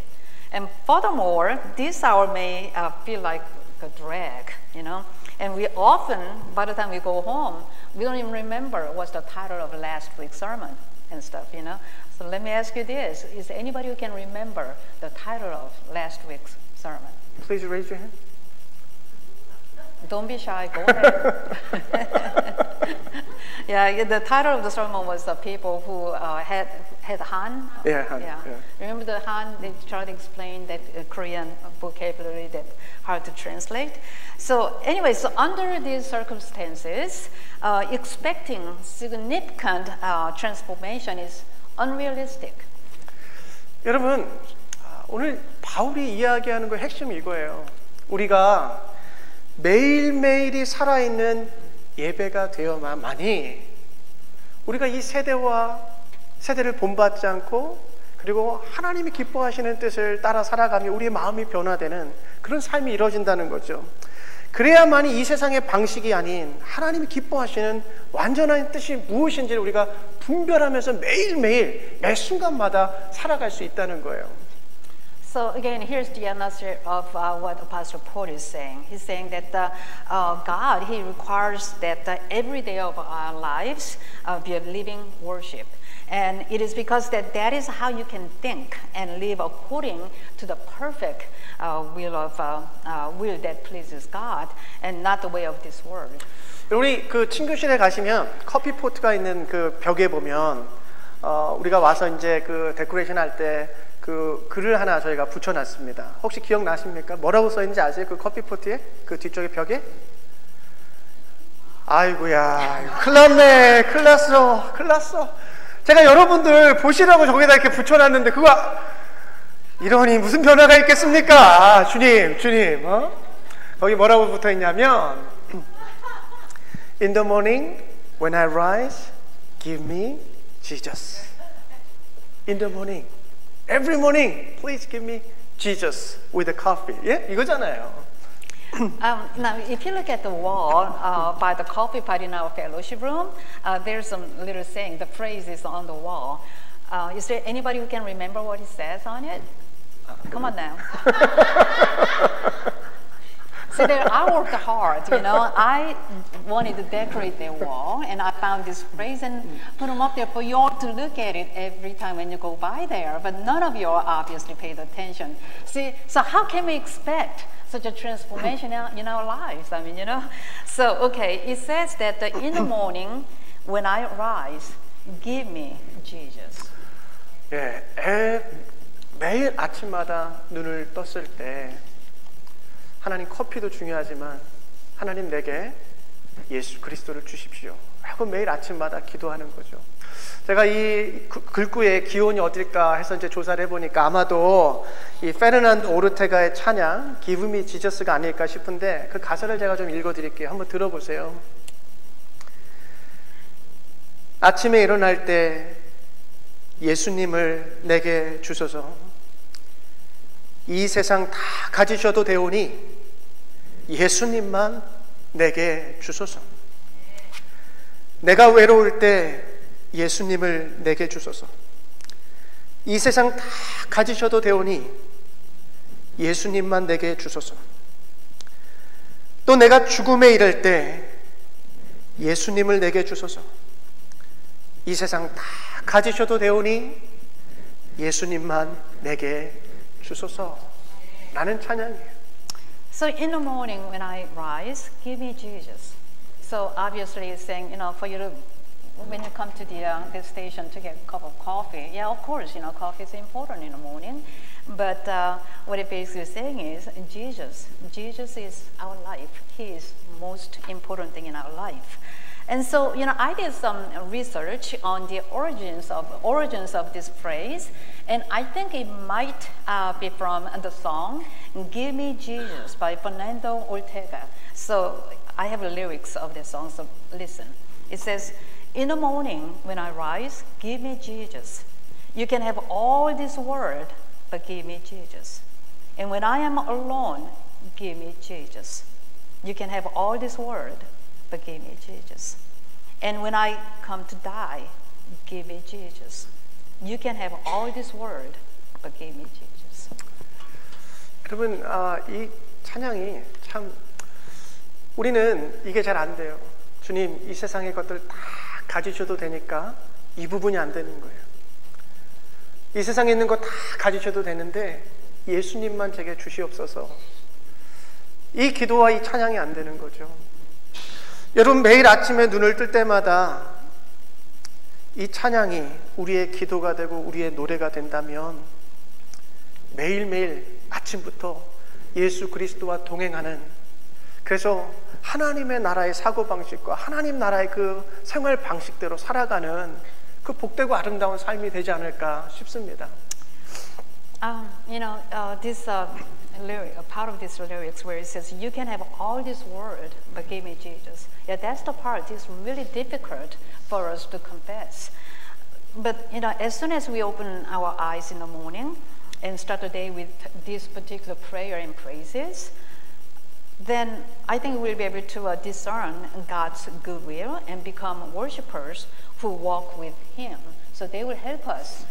And furthermore, this hour may feel like a drag, you know. And we often, by the time we go home, we don't even remember what's the title of last week's sermon and stuff, you know. So let me ask you this. Is there anybody who can remember the title of last week's sermon? Please raise your hand. Don't be shy. Go ahead. Yeah, the title of the sermon was people who had Han. Yeah, Han. Yeah. Remember the Han? They tried to explain that Korean vocabulary that hard to translate. So anyway, so under these circumstances, expecting significant transformation is unrealistic. 여러분, 오늘 바울이 이야기하는 거 핵심이 이거예요. 우리가 매일매일이 살아있는 예배가 되어야만이 우리가 이 세대를 본받지 않고 그리고 하나님이 기뻐하시는 뜻을 따라 살아가며 우리의 마음이 변화되는 그런 삶이 이루어진다는 거죠. 그래야만이 이 세상의 방식이 아닌 하나님이 기뻐하시는 완전한 뜻이 무엇인지를 우리가 분별하면서 매일매일 매 순간마다 살아갈 수 있다는 거예요. So again, here's the answer of what Apostle Paul is saying. He's saying that God, He requires that every day of our lives be a living worship. And it is because that is how you can think and live according to the perfect will that pleases God and not the way of this world. 우리 그 친교실에 가시면 커피 포트가 있는 그 벽에 보면 우리가 와서 이제 그 데코레이션 할 때 그 글을 하나 저희가 붙여놨습니다. 혹시 기억나십니까? 뭐라고 써있는지 아세요? 그 커피 포트에? 그 뒤쪽에 벽에? 아이고야, 큰일 났어. 제가 여러분들 보시라고 저기다 이렇게 붙여놨는데 그거 이러니 무슨 변화가 있겠습니까? 주님, 거기 뭐라고 붙어있냐면 In the morning when I rise, give me Jesus. In the morning, every morning, please give me Jesus with a coffee. 예? 이거잖아요. Now, if you look at the wall by the coffee pot in our fellowship room, there's some little saying. The phrase is on the wall. Is there anybody who can remember what it says on it? Come on now. So I worked hard, I wanted to decorate the wall, and I found this phrase and put them up there for you all to look at it every time when you go by there. But none of you obviously paid attention. See, so how can we expect such a transformation in our lives? So, okay, it says that in the morning when I rise, give me Jesus. 예, 매일 아침마다 눈을 떴을 때 하나님 커피도 중요하지만 하나님 내게 예수 그리스도를 주십시오 하고 매일 아침마다 기도하는 거죠. 제가 이 글구의 기원이 어딜까 해서 이제 조사를 해보니까 아마도 이 페르난도 오르테가의 찬양 Give Me Jesus가 아닐까 싶은데 그 가사를 제가 좀 읽어드릴게요. 한번 들어보세요. 아침에 일어날 때 예수님을 내게 주소서. 이 세상 다 가지셔도 되오니 예수님만 내게 주소서. 내가 외로울 때 예수님을 내게 주소서. 이 세상 다 가지셔도 되오니 예수님만 내게 주소서. 또 내가 죽음에 이를 때 예수님을 내게 주소서. 이 세상 다 가지셔도 되오니 예수님만 내게 주소서. 라는 찬양이에요. So in the morning when I rise, give me Jesus. So obviously it's saying, for you to, when you come to the station to get a cup of coffee, yeah, of course, coffee is important in the morning. But what it basically is saying is Jesus is our life. He is most important thing in our life. And so, I did some research on the origins of this phrase, and I think it might be from the song "Give Me Jesus" by Fernando Ortega. So I have the lyrics of the song. So listen. It says, "In the morning when I rise, give me Jesus. You can have all this world, but give me Jesus. And when I am alone, give me Jesus. You can have all this world, but give me Jesus. And when I come to die, give me Jesus. You can have all this world, but give me Jesus." 여러분, 이 찬양이 참 우리는 이게 잘 안 돼요. 주님, 이 세상의 것들 다 가지셔도 되니까 이 부분이 안 되는 거예요. 이 세상에 있는 거 다 가지셔도 되는데 예수님만 제게 주시옵소서. 이 기도와 이 찬양이 안 되는 거죠. 여러분, 매일 아침에 눈을 뜰 때마다 이 찬양이 우리의 기도가 되고 우리의 노래가 된다면 매일매일 아침부터 예수 그리스도와 동행하는, 그래서 하나님의 나라의 사고방식과 하나님 나라의 그 생활 방식대로 살아가는 그 복되고 아름다운 삶이 되지 않을까 싶습니다. This lyric, a part of this lyrics where it says, "You can have all this world, but give me Jesus." Yeah, that's the part. It's really difficult for us to confess. But as soon as we open our eyes in the morning and start the day with this particular prayer and praises, then I think we'll be able to discern God's goodwill and become worshipers who walk with Him. So they will help us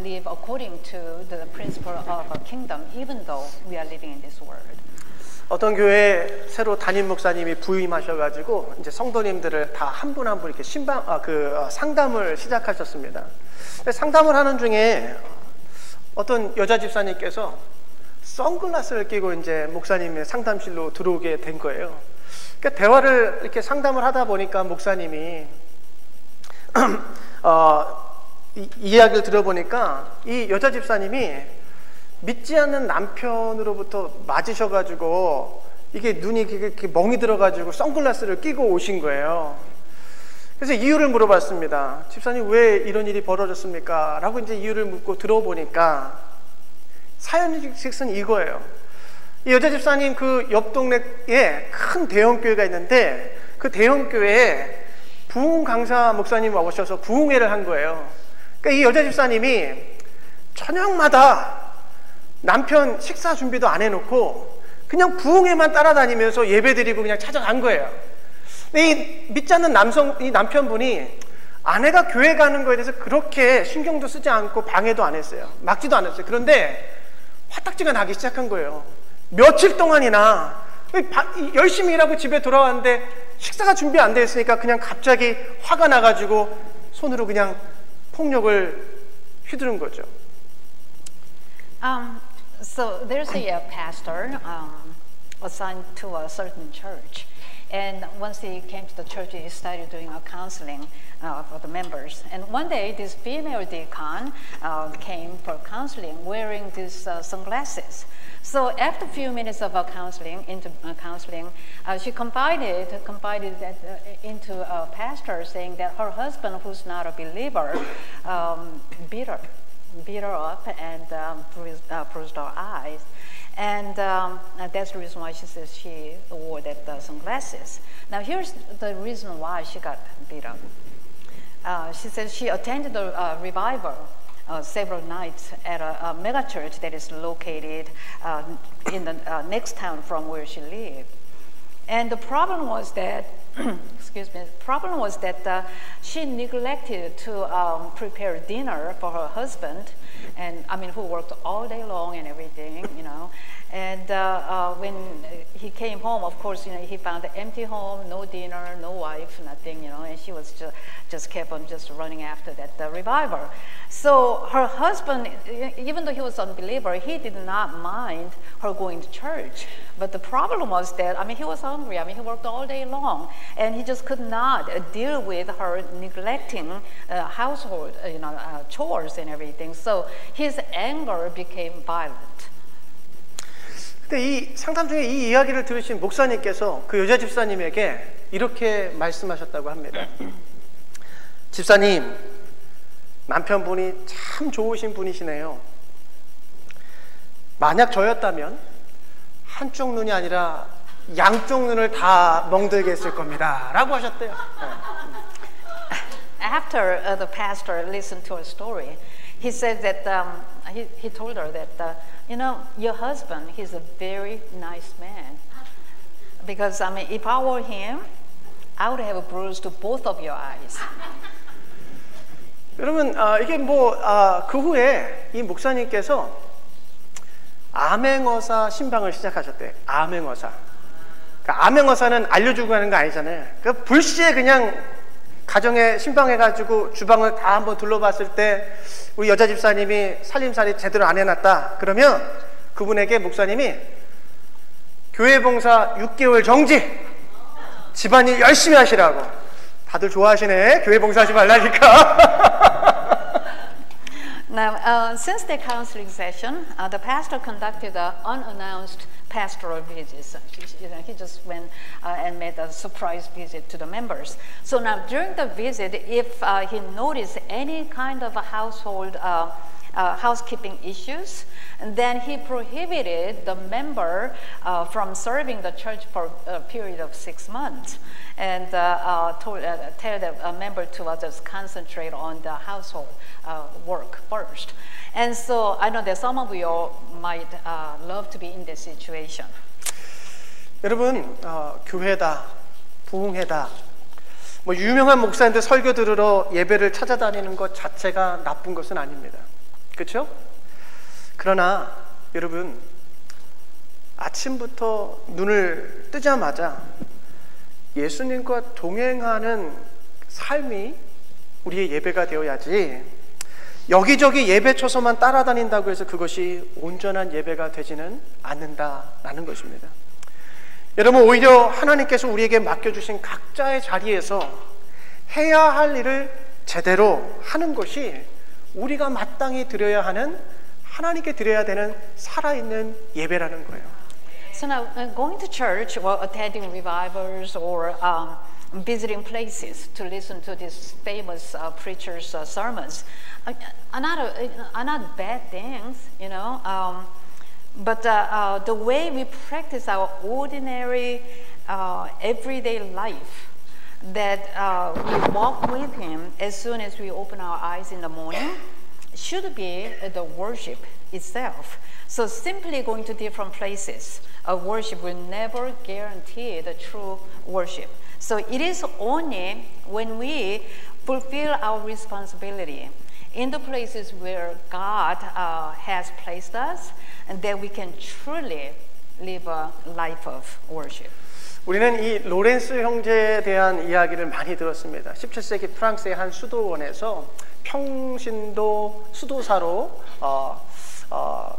live according to the principle of a kingdom, even though we are living in this world. 어떤 교회에 새로 담임 목사님이 부임하셔가지고 이제 성도님들을 다 한 분 한 분 이렇게 상담을 시작하셨습니다. 상담을 하는 중에 어떤 여자 집사님께서 선글라스를 끼고 이제 목사님의 상담실로 들어오게 된 거예요. 그러니까 대화를 이렇게 상담을 하다 보니까 목사님이 이 이야기를 들어보니까 이 여자 집사님이 믿지 않는 남편으로부터 맞으셔가지고 이게 눈이 이렇게 멍이 들어가지고 선글라스를 끼고 오신 거예요. 그래서 이유를 물어봤습니다. 집사님, 왜 이런 일이 벌어졌습니까? 라고 이제 이유를 묻고 들어보니까 사연직은 이거예요. 이 여자 집사님 그 옆 동네에 큰 대형 교회가 있는데 그 대형 교회에 부흥 강사 목사님이 오셔서 부흥회를 한 거예요. 그러니까 이 여자 집사님이 저녁마다 남편 식사 준비도 안 해놓고 그냥 부흥회만 따라다니면서 예배드리고 그냥 찾아간 거예요. 근데 이 믿지 않는 이 남편분이 아내가 교회 가는 거에 대해서 그렇게 신경도 쓰지 않고 방해도 안 했어요. 막지도 않았어요. 그런데 화딱지가 나기 시작한 거예요. 며칠 동안이나 열심히 일하고 집에 돌아왔는데 식사가 준비 안 돼 있으니까 그냥 갑자기 화가 나가지고 손으로 그냥 폭력을 휘두른 거죠. So there's a pastor assigned to a certain church, and once he came to the church, he started doing a counseling for the members. And one day, this female deacon came for counseling wearing these sunglasses. So after a few minutes of counseling, she confided into a pastor, saying that her husband, who's not a believer, beat her up and bruised her eyes. And that's the reason why she says she wore that sunglasses. Now here's the reason why she got beat up. She says she attended a revival several nights at a mega church that is located in the next town from where she lived. And the problem was that, she neglected to prepare dinner for her husband, and who worked all day long and everything, And when he came home, of course, he found an empty home, no dinner, no wife, nothing, and she was just kept on just running after that revival. So her husband, even though he was an unbeliever, he did not mind her going to church. But the problem was that, he was hungry. He worked all day long, and he just could not deal with her neglecting household, chores and everything. So his anger became violent. 근데 이 상담 중에 이 이야기를 들으신 목사님께서 그 여자 집사님에게 이렇게 말씀하셨다고 합니다. 집사님, 남편분이 참 좋으신 분이시네요. 만약 저였다면 한쪽 눈이 아니라 양쪽 눈을 다 멍들게 했을 겁니다. 라고 하셨대요. After the pastor listened to her story, he said that he told her that your husband, he's a very nice man. Because if I were him, I would have bruised both of your eyes. 여러분, 이게 그 후에 이 목사님께서 암행어사 신방을 시작하셨대요. 암행어사. 그러니까 암행어사는 알려주고 하는 거 아니잖아요. 그러니까 불시에 그냥 가정에 신방해가지고 주방을 다 한번 둘러봤을 때 우리 여자 집사님이 살림살이 제대로 안 해놨다. 그러면 그분에게 목사님이 교회 봉사 6개월 정지, 집안일 열심히 하시라고. 다들 좋아하시네. 교회 봉사하지 말라니까. Now, since the counseling session, the pastor conducted an unannounced pastoral visit. So he just went and made a surprise visit to the members. So now, during the visit, if he noticed any kind of a housekeeping issues, then he prohibited the member from serving the church for a period of 6 months, and tell the member to just concentrate on the household work first. And so I know that some of you might love to be in this situation. 여러분, 교회다, 부흥회다, 뭐 유명한 목사님들 설교 들으러 예배를 찾아다니는 것 자체가 나쁜 것은 아닙니다. 그렇죠? 그러나 여러분, 아침부터 눈을 뜨자마자 예수님과 동행하는 삶이 우리의 예배가 되어야지, 여기저기 예배 초소만 따라다닌다고 해서 그것이 온전한 예배가 되지는 않는다라는 것입니다. 여러분, 오히려 하나님께서 우리에게 맡겨주신 각자의 자리에서 해야 할 일을 제대로 하는 것이 우리가 마땅히 드려야 하는, 하나님께 드려야 되는 살아있는 예배라는 거예요. So now, going to church or attending revivals or visiting places to listen to these famous preachers' sermons are not bad things, you know. But the way we practice our ordinary, everyday life, that we walk with Him as soon as we open our eyes in the morning, should be the worship itself. So simply going to different places of worship will never guarantee the true worship. So it is only when we fulfill our responsibility in the places where God has placed us, and that we can truly live a life of worship. 우리는 이 로렌스 형제에 대한 이야기를 많이 들었습니다. 17세기 프랑스의 한 수도원에서 평신도 수도사로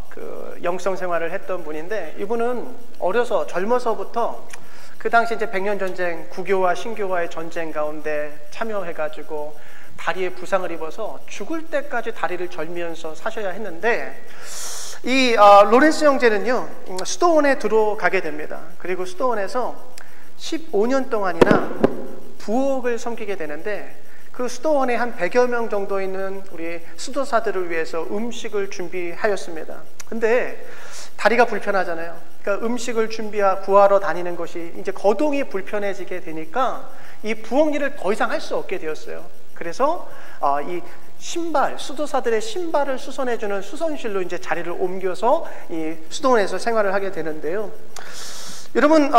그 영성 생활을 했던 분인데, 이분은 어려서 젊어서부터 그 당시 이제 백년 전쟁, 구교와 신교와의 전쟁 가운데 참여해가지고 다리에 부상을 입어서 죽을 때까지 다리를 절면서 사셔야 했는데, 이 로렌스 형제는요, 수도원에 들어가게 됩니다. 그리고 수도원에서 15년 동안이나 부엌을 섬기게 되는데, 그 수도원에 한 100여 명 정도 있는 우리 수도사들을 위해서 음식을 준비하였습니다. 근데 다리가 불편하잖아요. 그러니까 음식을 구하러 다니는 것이 이제 거동이 불편해지게 되니까 이 부엌 일을 더 이상 할 수 없게 되었어요. 그래서 이 신발, 수도사들의 신발을 수선해주는 수선실로 이제 자리를 옮겨서 이 수도원에서 생활을 하게 되는데요. 여러분,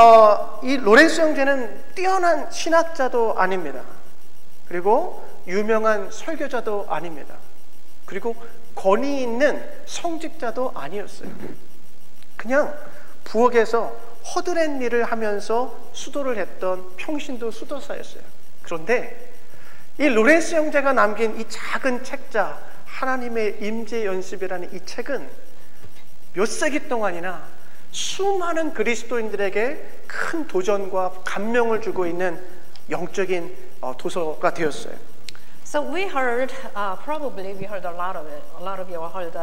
이 로렌스 형제는 뛰어난 신학자도 아닙니다. 그리고 유명한 설교자도 아닙니다. 그리고 권위 있는 성직자도 아니었어요. 그냥 부엌에서 허드렛 일을 하면서 수도를 했던 평신도 수도사였어요. 그런데 이 로렌스 형제가 남긴 이 작은 책자, 하나님의 임재 연습이라는 이 책은 몇 세기 동안이나 수많은 그리스도인들에게 큰 도전과 감명을 주고 있는 영적인 도서가 되었어요. So we heard, probably we heard a lot of it. A lot of you heard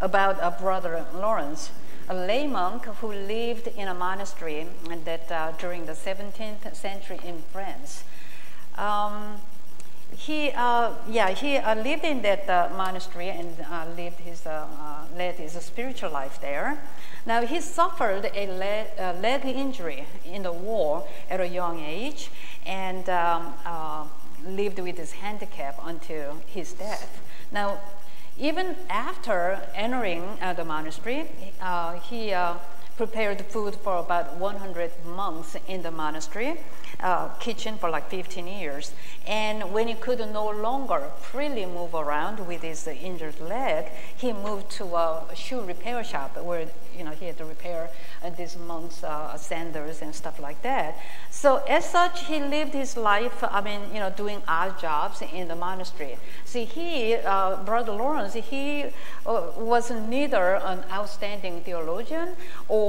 about Brother Lawrence, a lay monk who lived in a monastery that during the 17th century in France. He lived in that monastery and led his spiritual life there. Now he suffered a leg injury in the war at a young age, and lived with his handicap until his death. Now, even after entering the monastery, he prepared food for about 100 monks in the monastery kitchen for like 15 years. And when he could no longer freely move around with his injured leg, he moved to a shoe repair shop where he had to repair these monks' sandals and stuff like that. So as such, he lived his life, doing odd jobs in the monastery. See, Brother Lawrence, he was neither an outstanding theologian or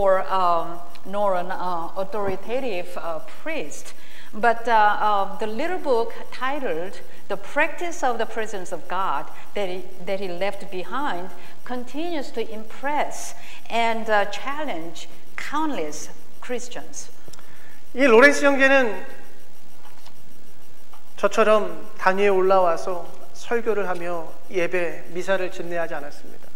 nor an authoritative priest. But the little book titled The Practice of the Presence of God that he left behind continues to impress and challenge countless Christians. 이 로렌스 형제는 저처럼 단위에 올라와서 설교를 하며 예배, 미사를 진행하지 않았습니다.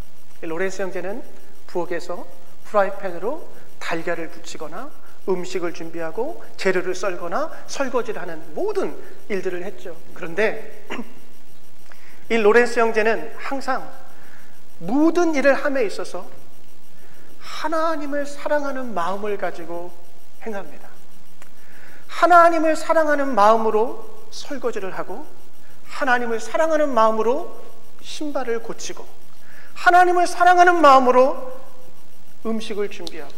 이 로렌스 형제는 부엌에서 프라이팬으로 달걀을 부치거나 음식을 준비하고 재료를 썰거나 설거지를 하는 모든 일들을 했죠. 그런데 이 로렌스 형제는 항상 모든 일을 함에 있어서 하나님을 사랑하는 마음을 가지고 행합니다. 하나님을 사랑하는 마음으로 설거지를 하고 하나님을 사랑하는 마음으로 신발을 고치고 하나님을 사랑하는 마음으로 음식을 준비하고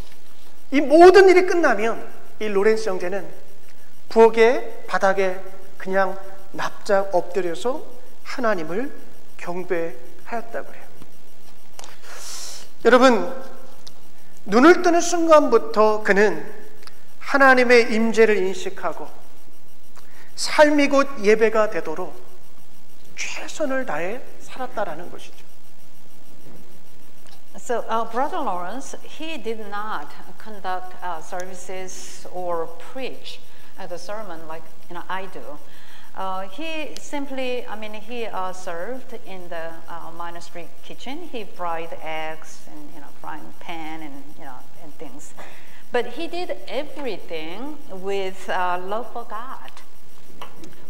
이 모든 일이 끝나면 이 로렌스 형제는 부엌의 바닥에 그냥 납작 엎드려서 하나님을 경배하였다고 해요. 여러분, 눈을 뜨는 순간부터 그는 하나님의 임재를 인식하고 삶이 곧 예배가 되도록 최선을 다해 살았다라는 것이죠. So Brother Lawrence, he did not conduct services or preach the sermon like I do. He simply, he served in the monastery kitchen. He fried eggs and frying pan and things. But he did everything with love for God.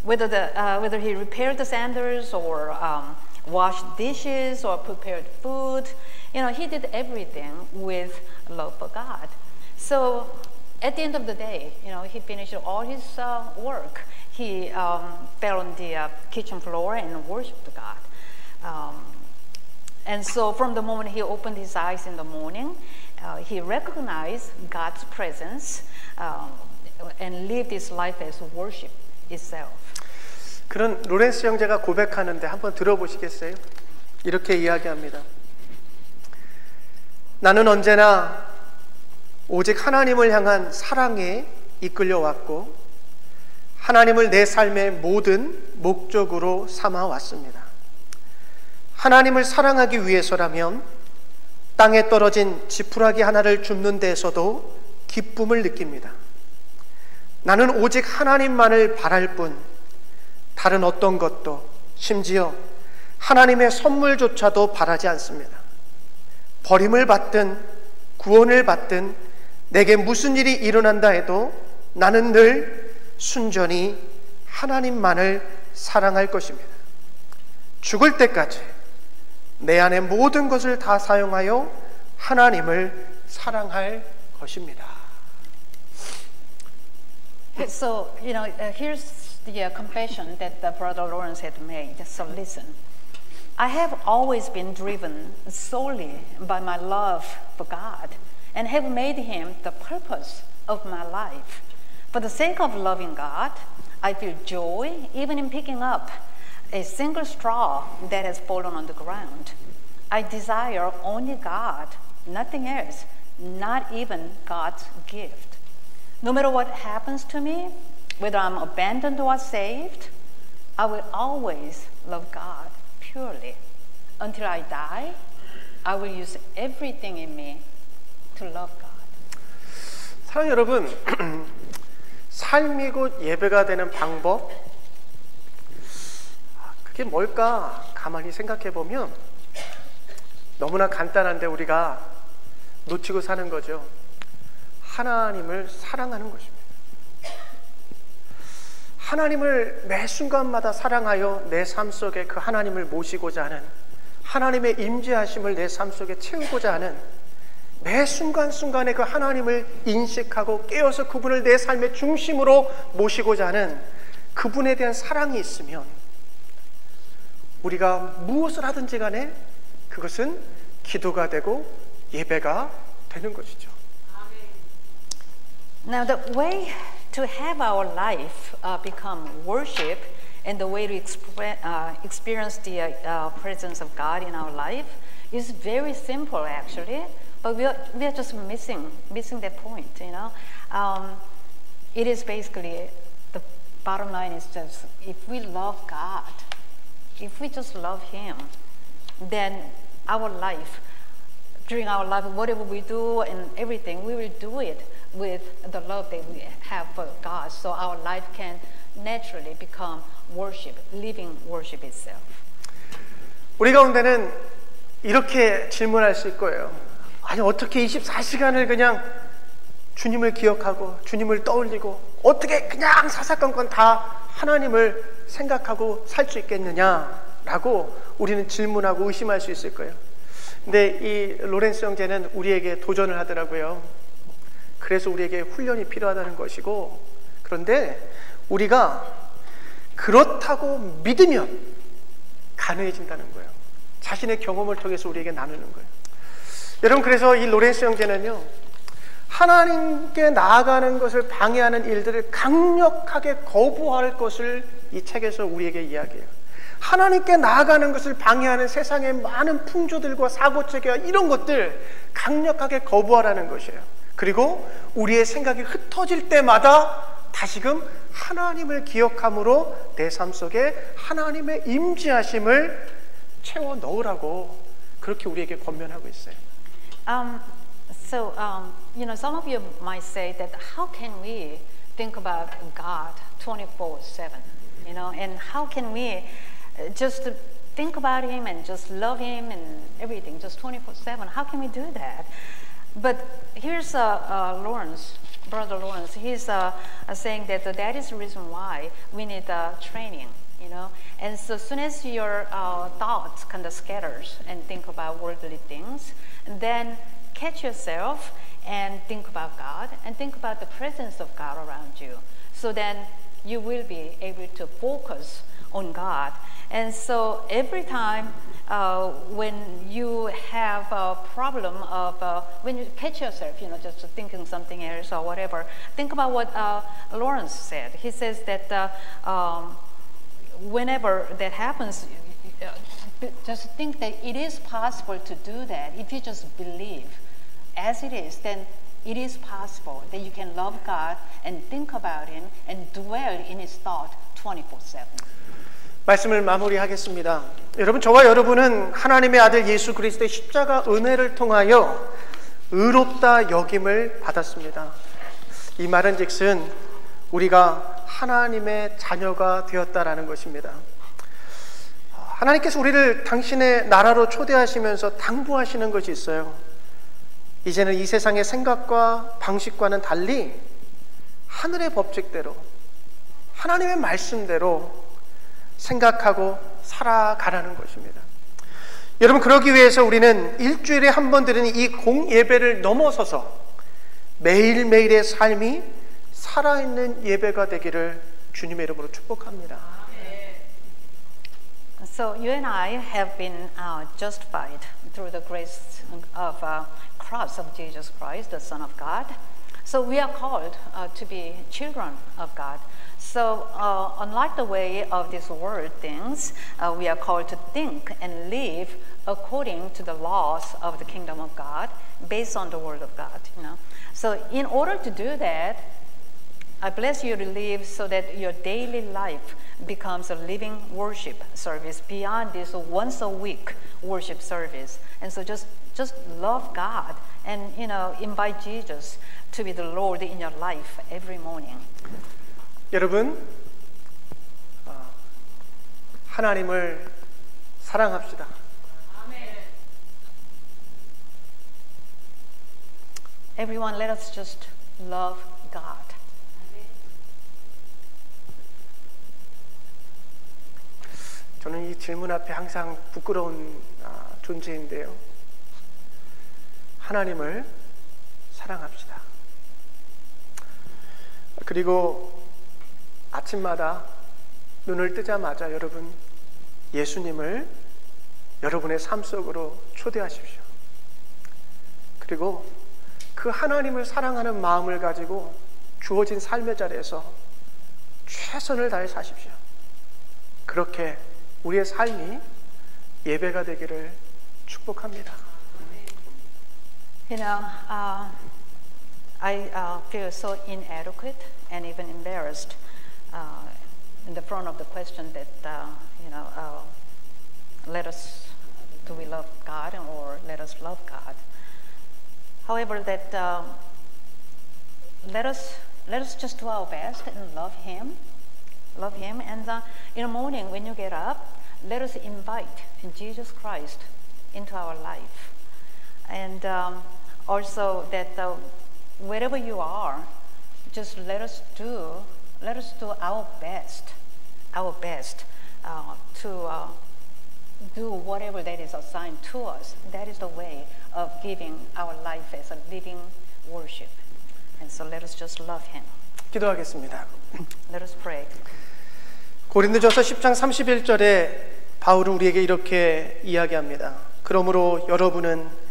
Whether he repaired the sandals or washed dishes or prepared food, he did everything with love for God. So at the end of the day, he finished all his work. He fell on the kitchen floor and worshiped God. And so from the moment he opened his eyes in the morning, he recognized God's presence and lived his life as worship itself. 그런 로렌스 형제가 고백하는데 한번 들어보시겠어요? 이렇게 이야기합니다. 나는 언제나 오직 하나님을 향한 사랑에 이끌려왔고 하나님을 내 삶의 모든 목적으로 삼아왔습니다. 하나님을 사랑하기 위해서라면 땅에 떨어진 지푸라기 하나를 줍는 데에서도 기쁨을 느낍니다. 나는 오직 하나님만을 바랄 뿐 다른 어떤 것도 심지어 하나님의 선물조차도 바라지 않습니다. 버림을 받든 구원을 받든 내게 무슨 일이 일어난다 해도 나는 늘 순전히 하나님만을 사랑할 것입니다. 죽을 때까지 내 안의 모든 것을 다 사용하여 하나님을 사랑할 것입니다. So, here's the confession that Brother Lawrence had made. So listen. I have always been driven solely by my love for God and have made Him the purpose of my life. For the sake of loving God, I feel joy even in picking up a single straw that has fallen on the ground. I desire only God, nothing else, not even God's gift. No matter what happens to me, whether I'm abandoned or saved, I will always love God purely. Until I die, I will use everything in me to love God. 사랑하는 여러분, 삶이 곧 예배가 되는 방법, 그게 뭘까 가만히 생각해 보면 너무나 간단한데 우리가 놓치고 사는 거죠. 하나님을 사랑하는 것입니다. 하나님을 매 순간마다 사랑하여 내 삶 속에 그 하나님을 모시고자 하는 하나님의 임재하심을 내 삶 속에 채우고자 하는 매 순간순간에 그 하나님을 인식하고 깨어서 그분을 내 삶의 중심으로 모시고자 하는 그분에 대한 사랑이 있으면 우리가 무엇을 하든지 간에 그것은 기도가 되고 예배가 되는 것이죠. Now the way to have our life become worship and the way to experience the presence of God in our life is very simple actually. but we are just missing that point, you know. It is basically, the bottom line is just, if we love God, if we just love Him, then our life, during our life, whatever we do and everything, we will do it with the love that we have for God. So our life can naturally become worship, living worship itself. 우리 가운데는 이렇게 질문할 수 있고요. 아니 어떻게 24시간을 그냥 주님을 기억하고 주님을 떠올리고 어떻게 그냥 사사건건 다 하나님을 생각하고 살 수 있겠느냐라고 우리는 질문하고 의심할 수 있을 거예요. 근데 이 로렌스 형제는 우리에게 도전을 하더라고요. 그래서 우리에게 훈련이 필요하다는 것이고, 그런데 우리가 그렇다고 믿으면 가능해진다는 거예요. 자신의 경험을 통해서 우리에게 나누는 거예요. 여러분, 그래서 이 로렌스 형제는요, 하나님께 나아가는 것을 방해하는 일들을 강력하게 거부할 것을 이 책에서 우리에게 이야기해요. 하나님께 나아가는 것을 방해하는 세상의 많은 풍조들과 사고체계와 이런 것들 강력하게 거부하라는 것이에요. 그리고 우리의 생각이 흩어질 때마다 다시금 하나님을 기억함으로 내 삶 속에 하나님의 임재하심을 채워 넣으라고 그렇게 우리에게 권면하고 있어요. You know, some of you might say that how can we think about God 24/7? You know, and how can we just think about Him and just love Him and everything, just 24/7? How can we do that? But here's Lawrence, Brother Lawrence. He's saying that that is the reason why we need training. You know, and so as soon as your thoughts kind of scatters and think about worldly things, and then catch yourself and think about God and think about the presence of God around you. So then you will be able to focus on God. And so every time when you have a problem of, when you catch yourself, you know, just thinking something else or whatever, think about what Lawrence said. He says that whenever that happens, just think that it is possible to do that. If you just believe as it is, then it is possible that you can love God and think about Him and dwell in His thought 24/7. 말씀을 마무리하겠습니다. 여러분, 저와 여러분은 하나님의 아들 예수 그리스도의 십자가 은혜를 통하여 의롭다 여김을 받았습니다. 이 말은즉슨 우리가 하나님의 자녀가 되었다라는 것입니다. 하나님께서 우리를 당신의 나라로 초대하시면서 당부하시는 것이 있어요. 이제는 이 세상의 생각과 방식과는 달리 하늘의 법칙대로 하나님의 말씀대로 생각하고 살아가라는 것입니다. 여러분, 그러기 위해서 우리는 일주일에 한 번 드리는 이 공예배를 넘어서서 매일매일의 삶이 살아있는 예배가 되기를 주님의 이름으로 축복합니다. So you and I have been justified through the grace of cross of Jesus Christ, the Son of God. So we are called to be children of God. So unlike the way of this world things, we are called to think and live according to the laws of the kingdom of God, based on the word of God. You know, so in order to do that, I bless you to live so that your daily life becomes a living worship service beyond this once a week worship service. And so just love God and, you know, invite Jesus to be the Lord in your life every morning. 여러분, 하나님을 사랑합시다. Everyone, let us just love God. 저는 이 질문 앞에 항상 부끄러운 존재인데요. 하나님을 사랑합시다. 그리고 아침마다 눈을 뜨자마자 여러분, 예수님을 여러분의 삶 속으로 초대하십시오. 그리고 그 하나님을 사랑하는 마음을 가지고 주어진 삶의 자리에서 최선을 다해 사십시오. 그렇게 우리의 삶이 예배가 되기를 축복합니다. You know, I feel so inadequate and even embarrassed in the front of the question that, do we love God or let us love God? However, that let us just do our best and love Him. Love Him. And in the morning when you get up, let us invite Jesus Christ into our life. And also that wherever you are, just let us do our best to do whatever that is assigned to us. That is the way of giving our life as a living worship. And so let us just love Him. 기도하겠습니다. Let us pray. 고린도전서 10장 31절에 바울은 우리에게 이렇게 이야기합니다. 그러므로 여러분은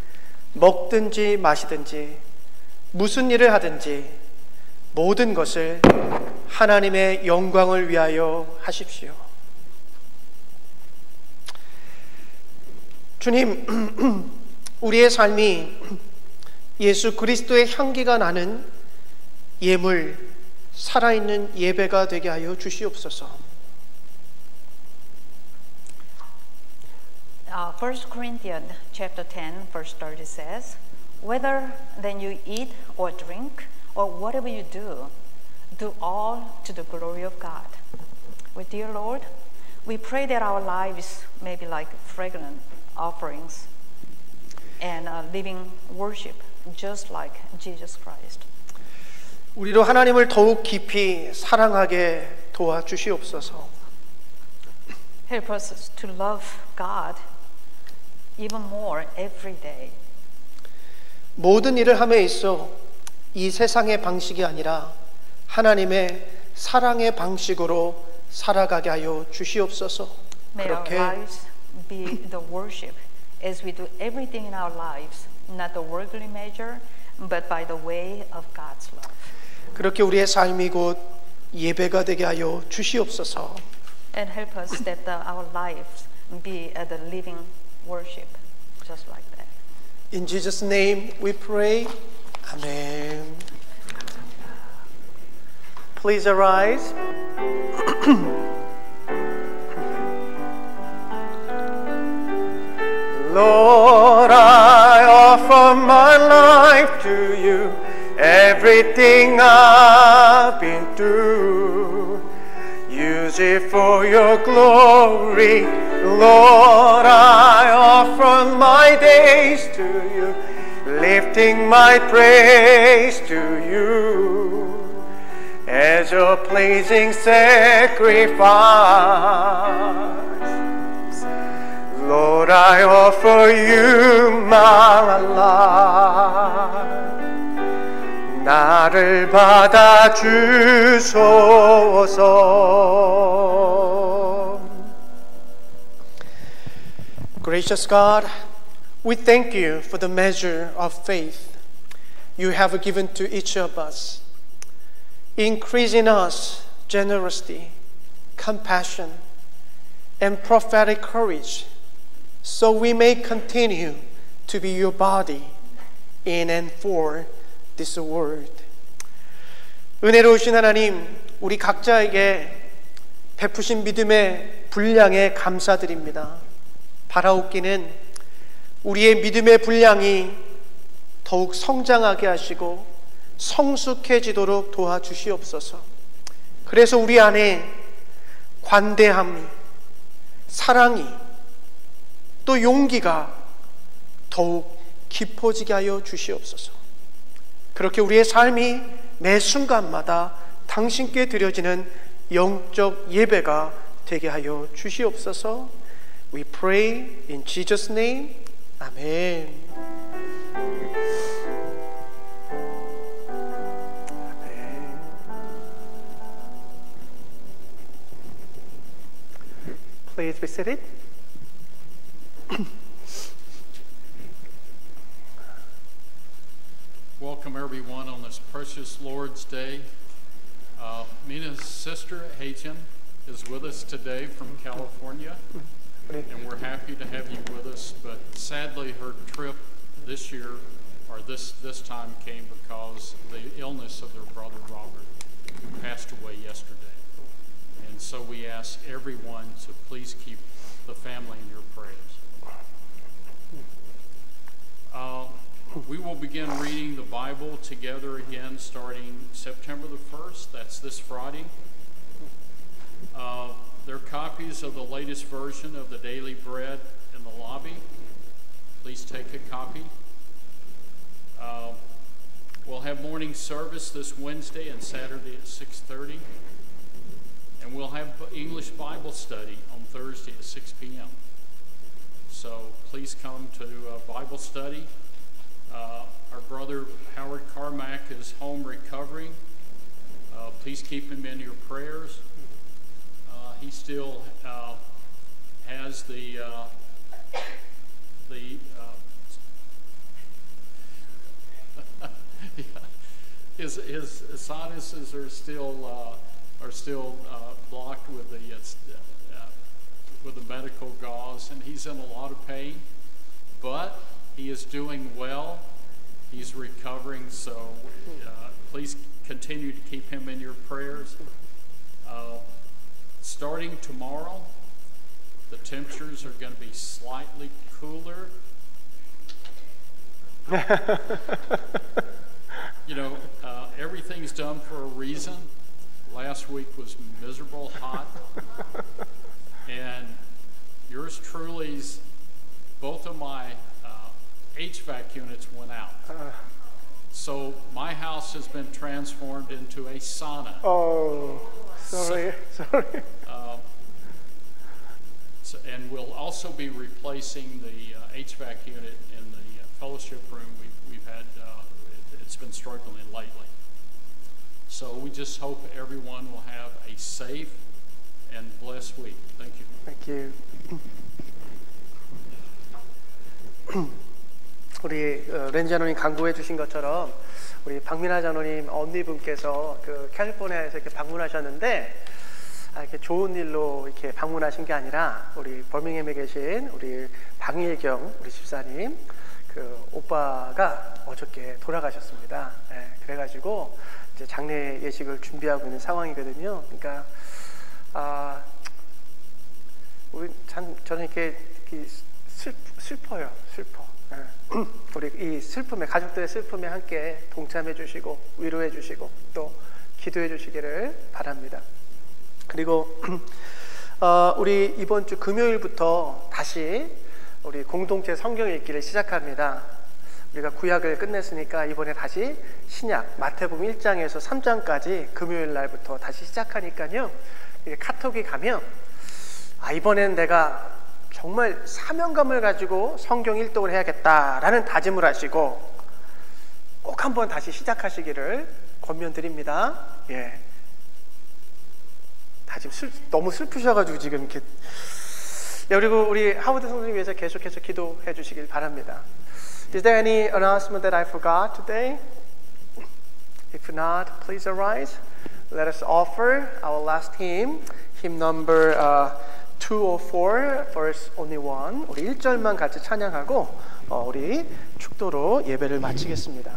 먹든지 마시든지 무슨 일을 하든지 모든 것을 하나님의 영광을 위하여 하십시오. 주님, 우리의 삶이 예수 그리스도의 향기가 나는 예물, 살아있는 예배가 되게 하여 주시옵소서. 1 Corinthians chapter 10 verse 30 says, whether then you eat or drink or whatever you do, do all to the glory of God. Well, dear Lord, we pray that our lives may be like fragrant offerings and living worship, just like Jesus Christ. 우리로 하나님을 더욱 깊이 사랑하게 도와주시옵소서. Help us to love God even more every day. 모든 일을 함에 있어 이 세상의 방식이 아니라 하나님의 사랑의 방식으로 살아가게 하여 주시옵소서. May our lives be the worship as we do everything in our lives, not the worldly measure, but by the way of God's love. 그렇게 우리의 삶이 곧 예배가 되게 하여 주시옵소서. And help us that our lives be the living worship, just like that. In Jesus' name we pray. Amen. Please arise. Lord, I offer my life to you, everything I've been through. Use it for your glory. Lord, I offer my days to you, lifting my praise to you as a pleasing sacrifice. Lord, I offer you my life. 나를 받아 주소서. Gracious God, we thank you for the measure of faith you have given to each of us. Increase in us generosity, compassion, and prophetic courage, so we may continue to be your body in and for this world. 은혜로우신 하나님, 우리 각자에게 베푸신 믿음의 분량에 감사드립니다. 바라옵기는 우리의 믿음의 분량이 더욱 성장하게 하시고 성숙해지도록 도와주시옵소서. 그래서 우리 안에 관대함이, 사랑이, 또 용기가 더욱 깊어지게 하여 주시옵소서. 그렇게 우리의 삶이 매 순간마다 당신께 드려지는 영적 예배가 되게 하여 주시옵소서. We pray in Jesus' name. Amen. Amen. Please be seated. Welcome everyone on this precious Lord's Day. Mina's sister, Haitian, is with us today from California, and we're happy to have you with us, but sadly her trip this year, or this time came because the illness of their brother Robert, who passed away yesterday. And so we ask everyone to please keep the family in your prayers. We will begin reading the Bible together again starting September the 1st. That's this Friday. There are copies of the latest version of the Daily Bread in the lobby. Please take a copy. We'll have morning service this Wednesday and Saturday at 6:30. And we'll have English Bible study on Thursday at 6 p.m. So please come to Bible study. Our brother Howard Carmack is home recovering. Please keep him in your prayers. He still has his sinuses are still blocked with the medical gauze, and he's in a lot of pain, but he is doing well. He's recovering, so please continue to keep him in your prayers. Starting tomorrow, the temperatures are going to be slightly cooler. Everything's done for a reason. Last week was miserable hot, and yours truly's, both of my HVAC units went out. So my house has been transformed into a sauna. Oh, sorry. And we'll also be replacing the HVAC unit in the fellowship room. We've had, it's been struggling lately. So we just hope everyone will have a safe and blessed week. Thank you. Thank you. 우리 렌자노님 강구해 주신 것처럼 우리 박민아 장로님 언니분께서 그 캘리포니아에서 이렇게 방문하셨는데 이렇게 좋은 일로 이렇게 방문하신 게 아니라 우리 버밍햄에 계신 우리 방일경 우리 집사님 그 오빠가 어저께 돌아가셨습니다. 네, 그래가지고 이제 장례 예식을 준비하고 있는 상황이거든요. 그러니까 저는 이렇게 슬퍼요. 슬퍼. 네. 우리 이 슬픔에, 가족들의 슬픔에 함께 동참해 주시고 위로해 주시고 또 기도해 주시기를 바랍니다. 그리고 우리 이번 주 금요일부터 다시 우리 공동체 성경 읽기를 시작합니다. 우리가 구약을 끝냈으니까 이번에 다시 신약 마태복음 1장에서 3장까지 금요일 날부터 다시 시작하니까요. 카톡이 가면 이번에는 내가 정말 사명감을 가지고 성경 일독을 해야겠다라는 다짐을 하시고 꼭 한번 다시 시작하시기를 권면드립니다. 예. 다짐 너무 슬프셔가지고 지금 이렇게. 그리고 우리 하우드 성도님 위해서 계속해서 기도해 주시길 바랍니다. Is there any announcement that I forgot today? If not, please arise. Let us offer our last hymn, hymn number 204, verse only 1. 우리 1절만 같이 찬양하고 우리 축도로 예배를 마치겠습니다.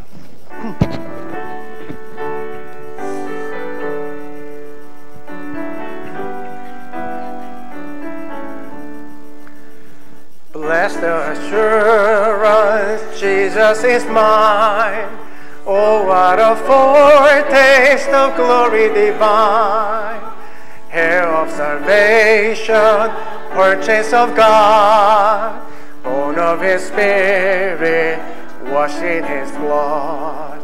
Blessed assurance, Jesus is mine. Oh, what a foretaste of glory divine. Heir of salvation, purchase of God, born of His Spirit, washed in His blood.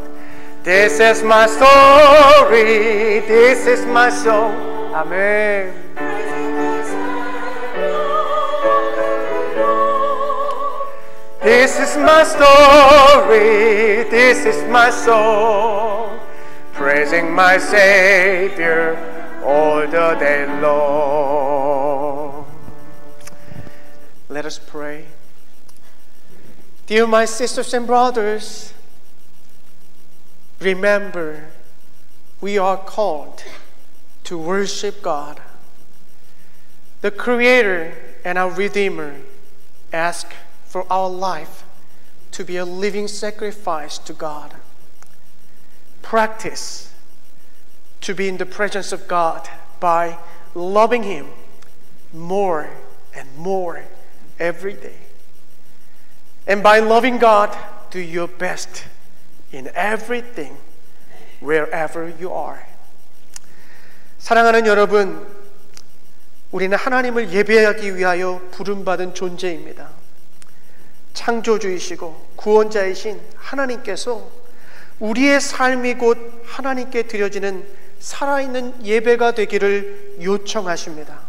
This is my story, this is my song. Amen. This is my story, this is my song, praising my Savior all the day long. Let us pray. Dear my sisters and brothers, remember we are called to worship God. The Creator and our Redeemer ask for our life to be a living sacrifice to God. Practice to be in the presence of God by loving Him more and more every day. And by loving God, do your best in everything, wherever you are. 사랑하는 여러분, 우리는 하나님을 예배하기 위하여 부름받은 존재입니다. 창조주이시고 구원자이신 하나님께서 우리의 삶이 곧 하나님께 드려지는 살아있는 예배가 되기를 요청하십니다.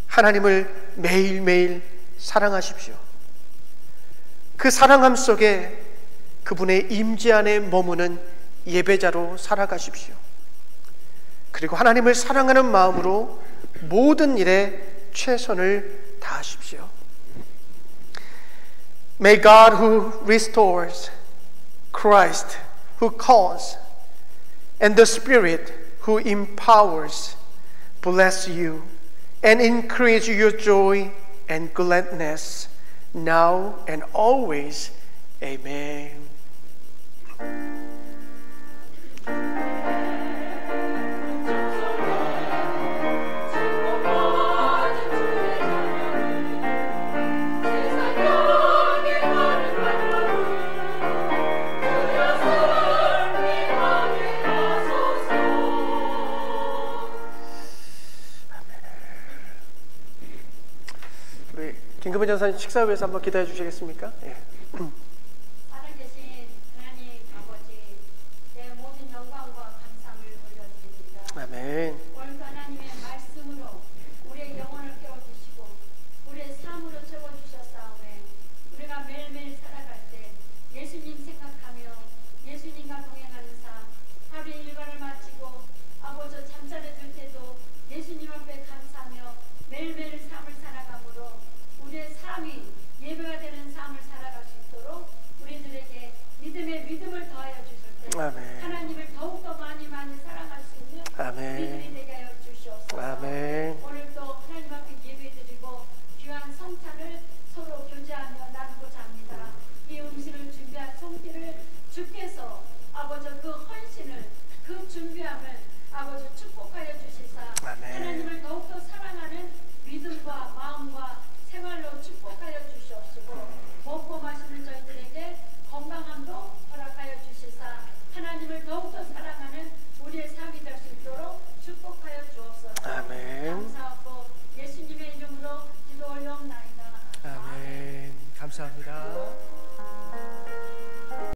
하나님을 매일매일 사랑하십시오. 그 사랑함 속에 그분의 임재 안에 머무는 예배자로 살아가십시오. 그리고 하나님을 사랑하는 마음으로 모든 일에 최선을 다하십시오. May God who restores, Christ who calls, and the Spirit who empowers bless you and increase your joy and gladness now and always. Amen. 김금은 전사님 식사 위해서 한번 기도해 주시겠습니까? 예. 살아계신 하나님 아버지, 내 모든 영광과 감사함을 올려드립니다. 아멘. 오늘도 하나님의 말씀으로 우리의 영혼을 깨워주시고 우리의 삶으로 채워주셨사오매 우리가 매일매일 살아갈 때 예수님 생각하며 예수님과 동행하는 삶, 하루의 일과를 마치고 아버지 잠자리 들 때도 예수님 앞에 감사하며 매일매일 삶을 살아가므로 우리의 삶이 예배가 되는 삶을 살아갈 수 있도록 우리들에게 믿음을 더하여 주실 때 아멘. 하나님을 더욱더 많이 사랑할 수 있는 아멘. 우리들이 되게 하여 주시옵소서. 아멘. 오늘도 하나님 앞에 예배드리고 귀한 성찬을 서로 교제하며 나누고자 합니다. 이 음식을 준비한 손길을 주께서 아버지 그 헌신을 그 준비함을 아버지 축복하여 주시사 아멘. 하나님을 더욱더 사랑하는 믿음과 마음과 생활로 축복하여 주시옵시고 먹고 마시는 저희들에게 건강함도 허락하여 주시사 하나님을 더욱더 사랑하는 우리의 삶이 될 수 있도록 축복하여 주옵소서. 아멘. 감사하고 예수님의 이름으로 기도 올려옵나이다. 아멘. 감사합니다.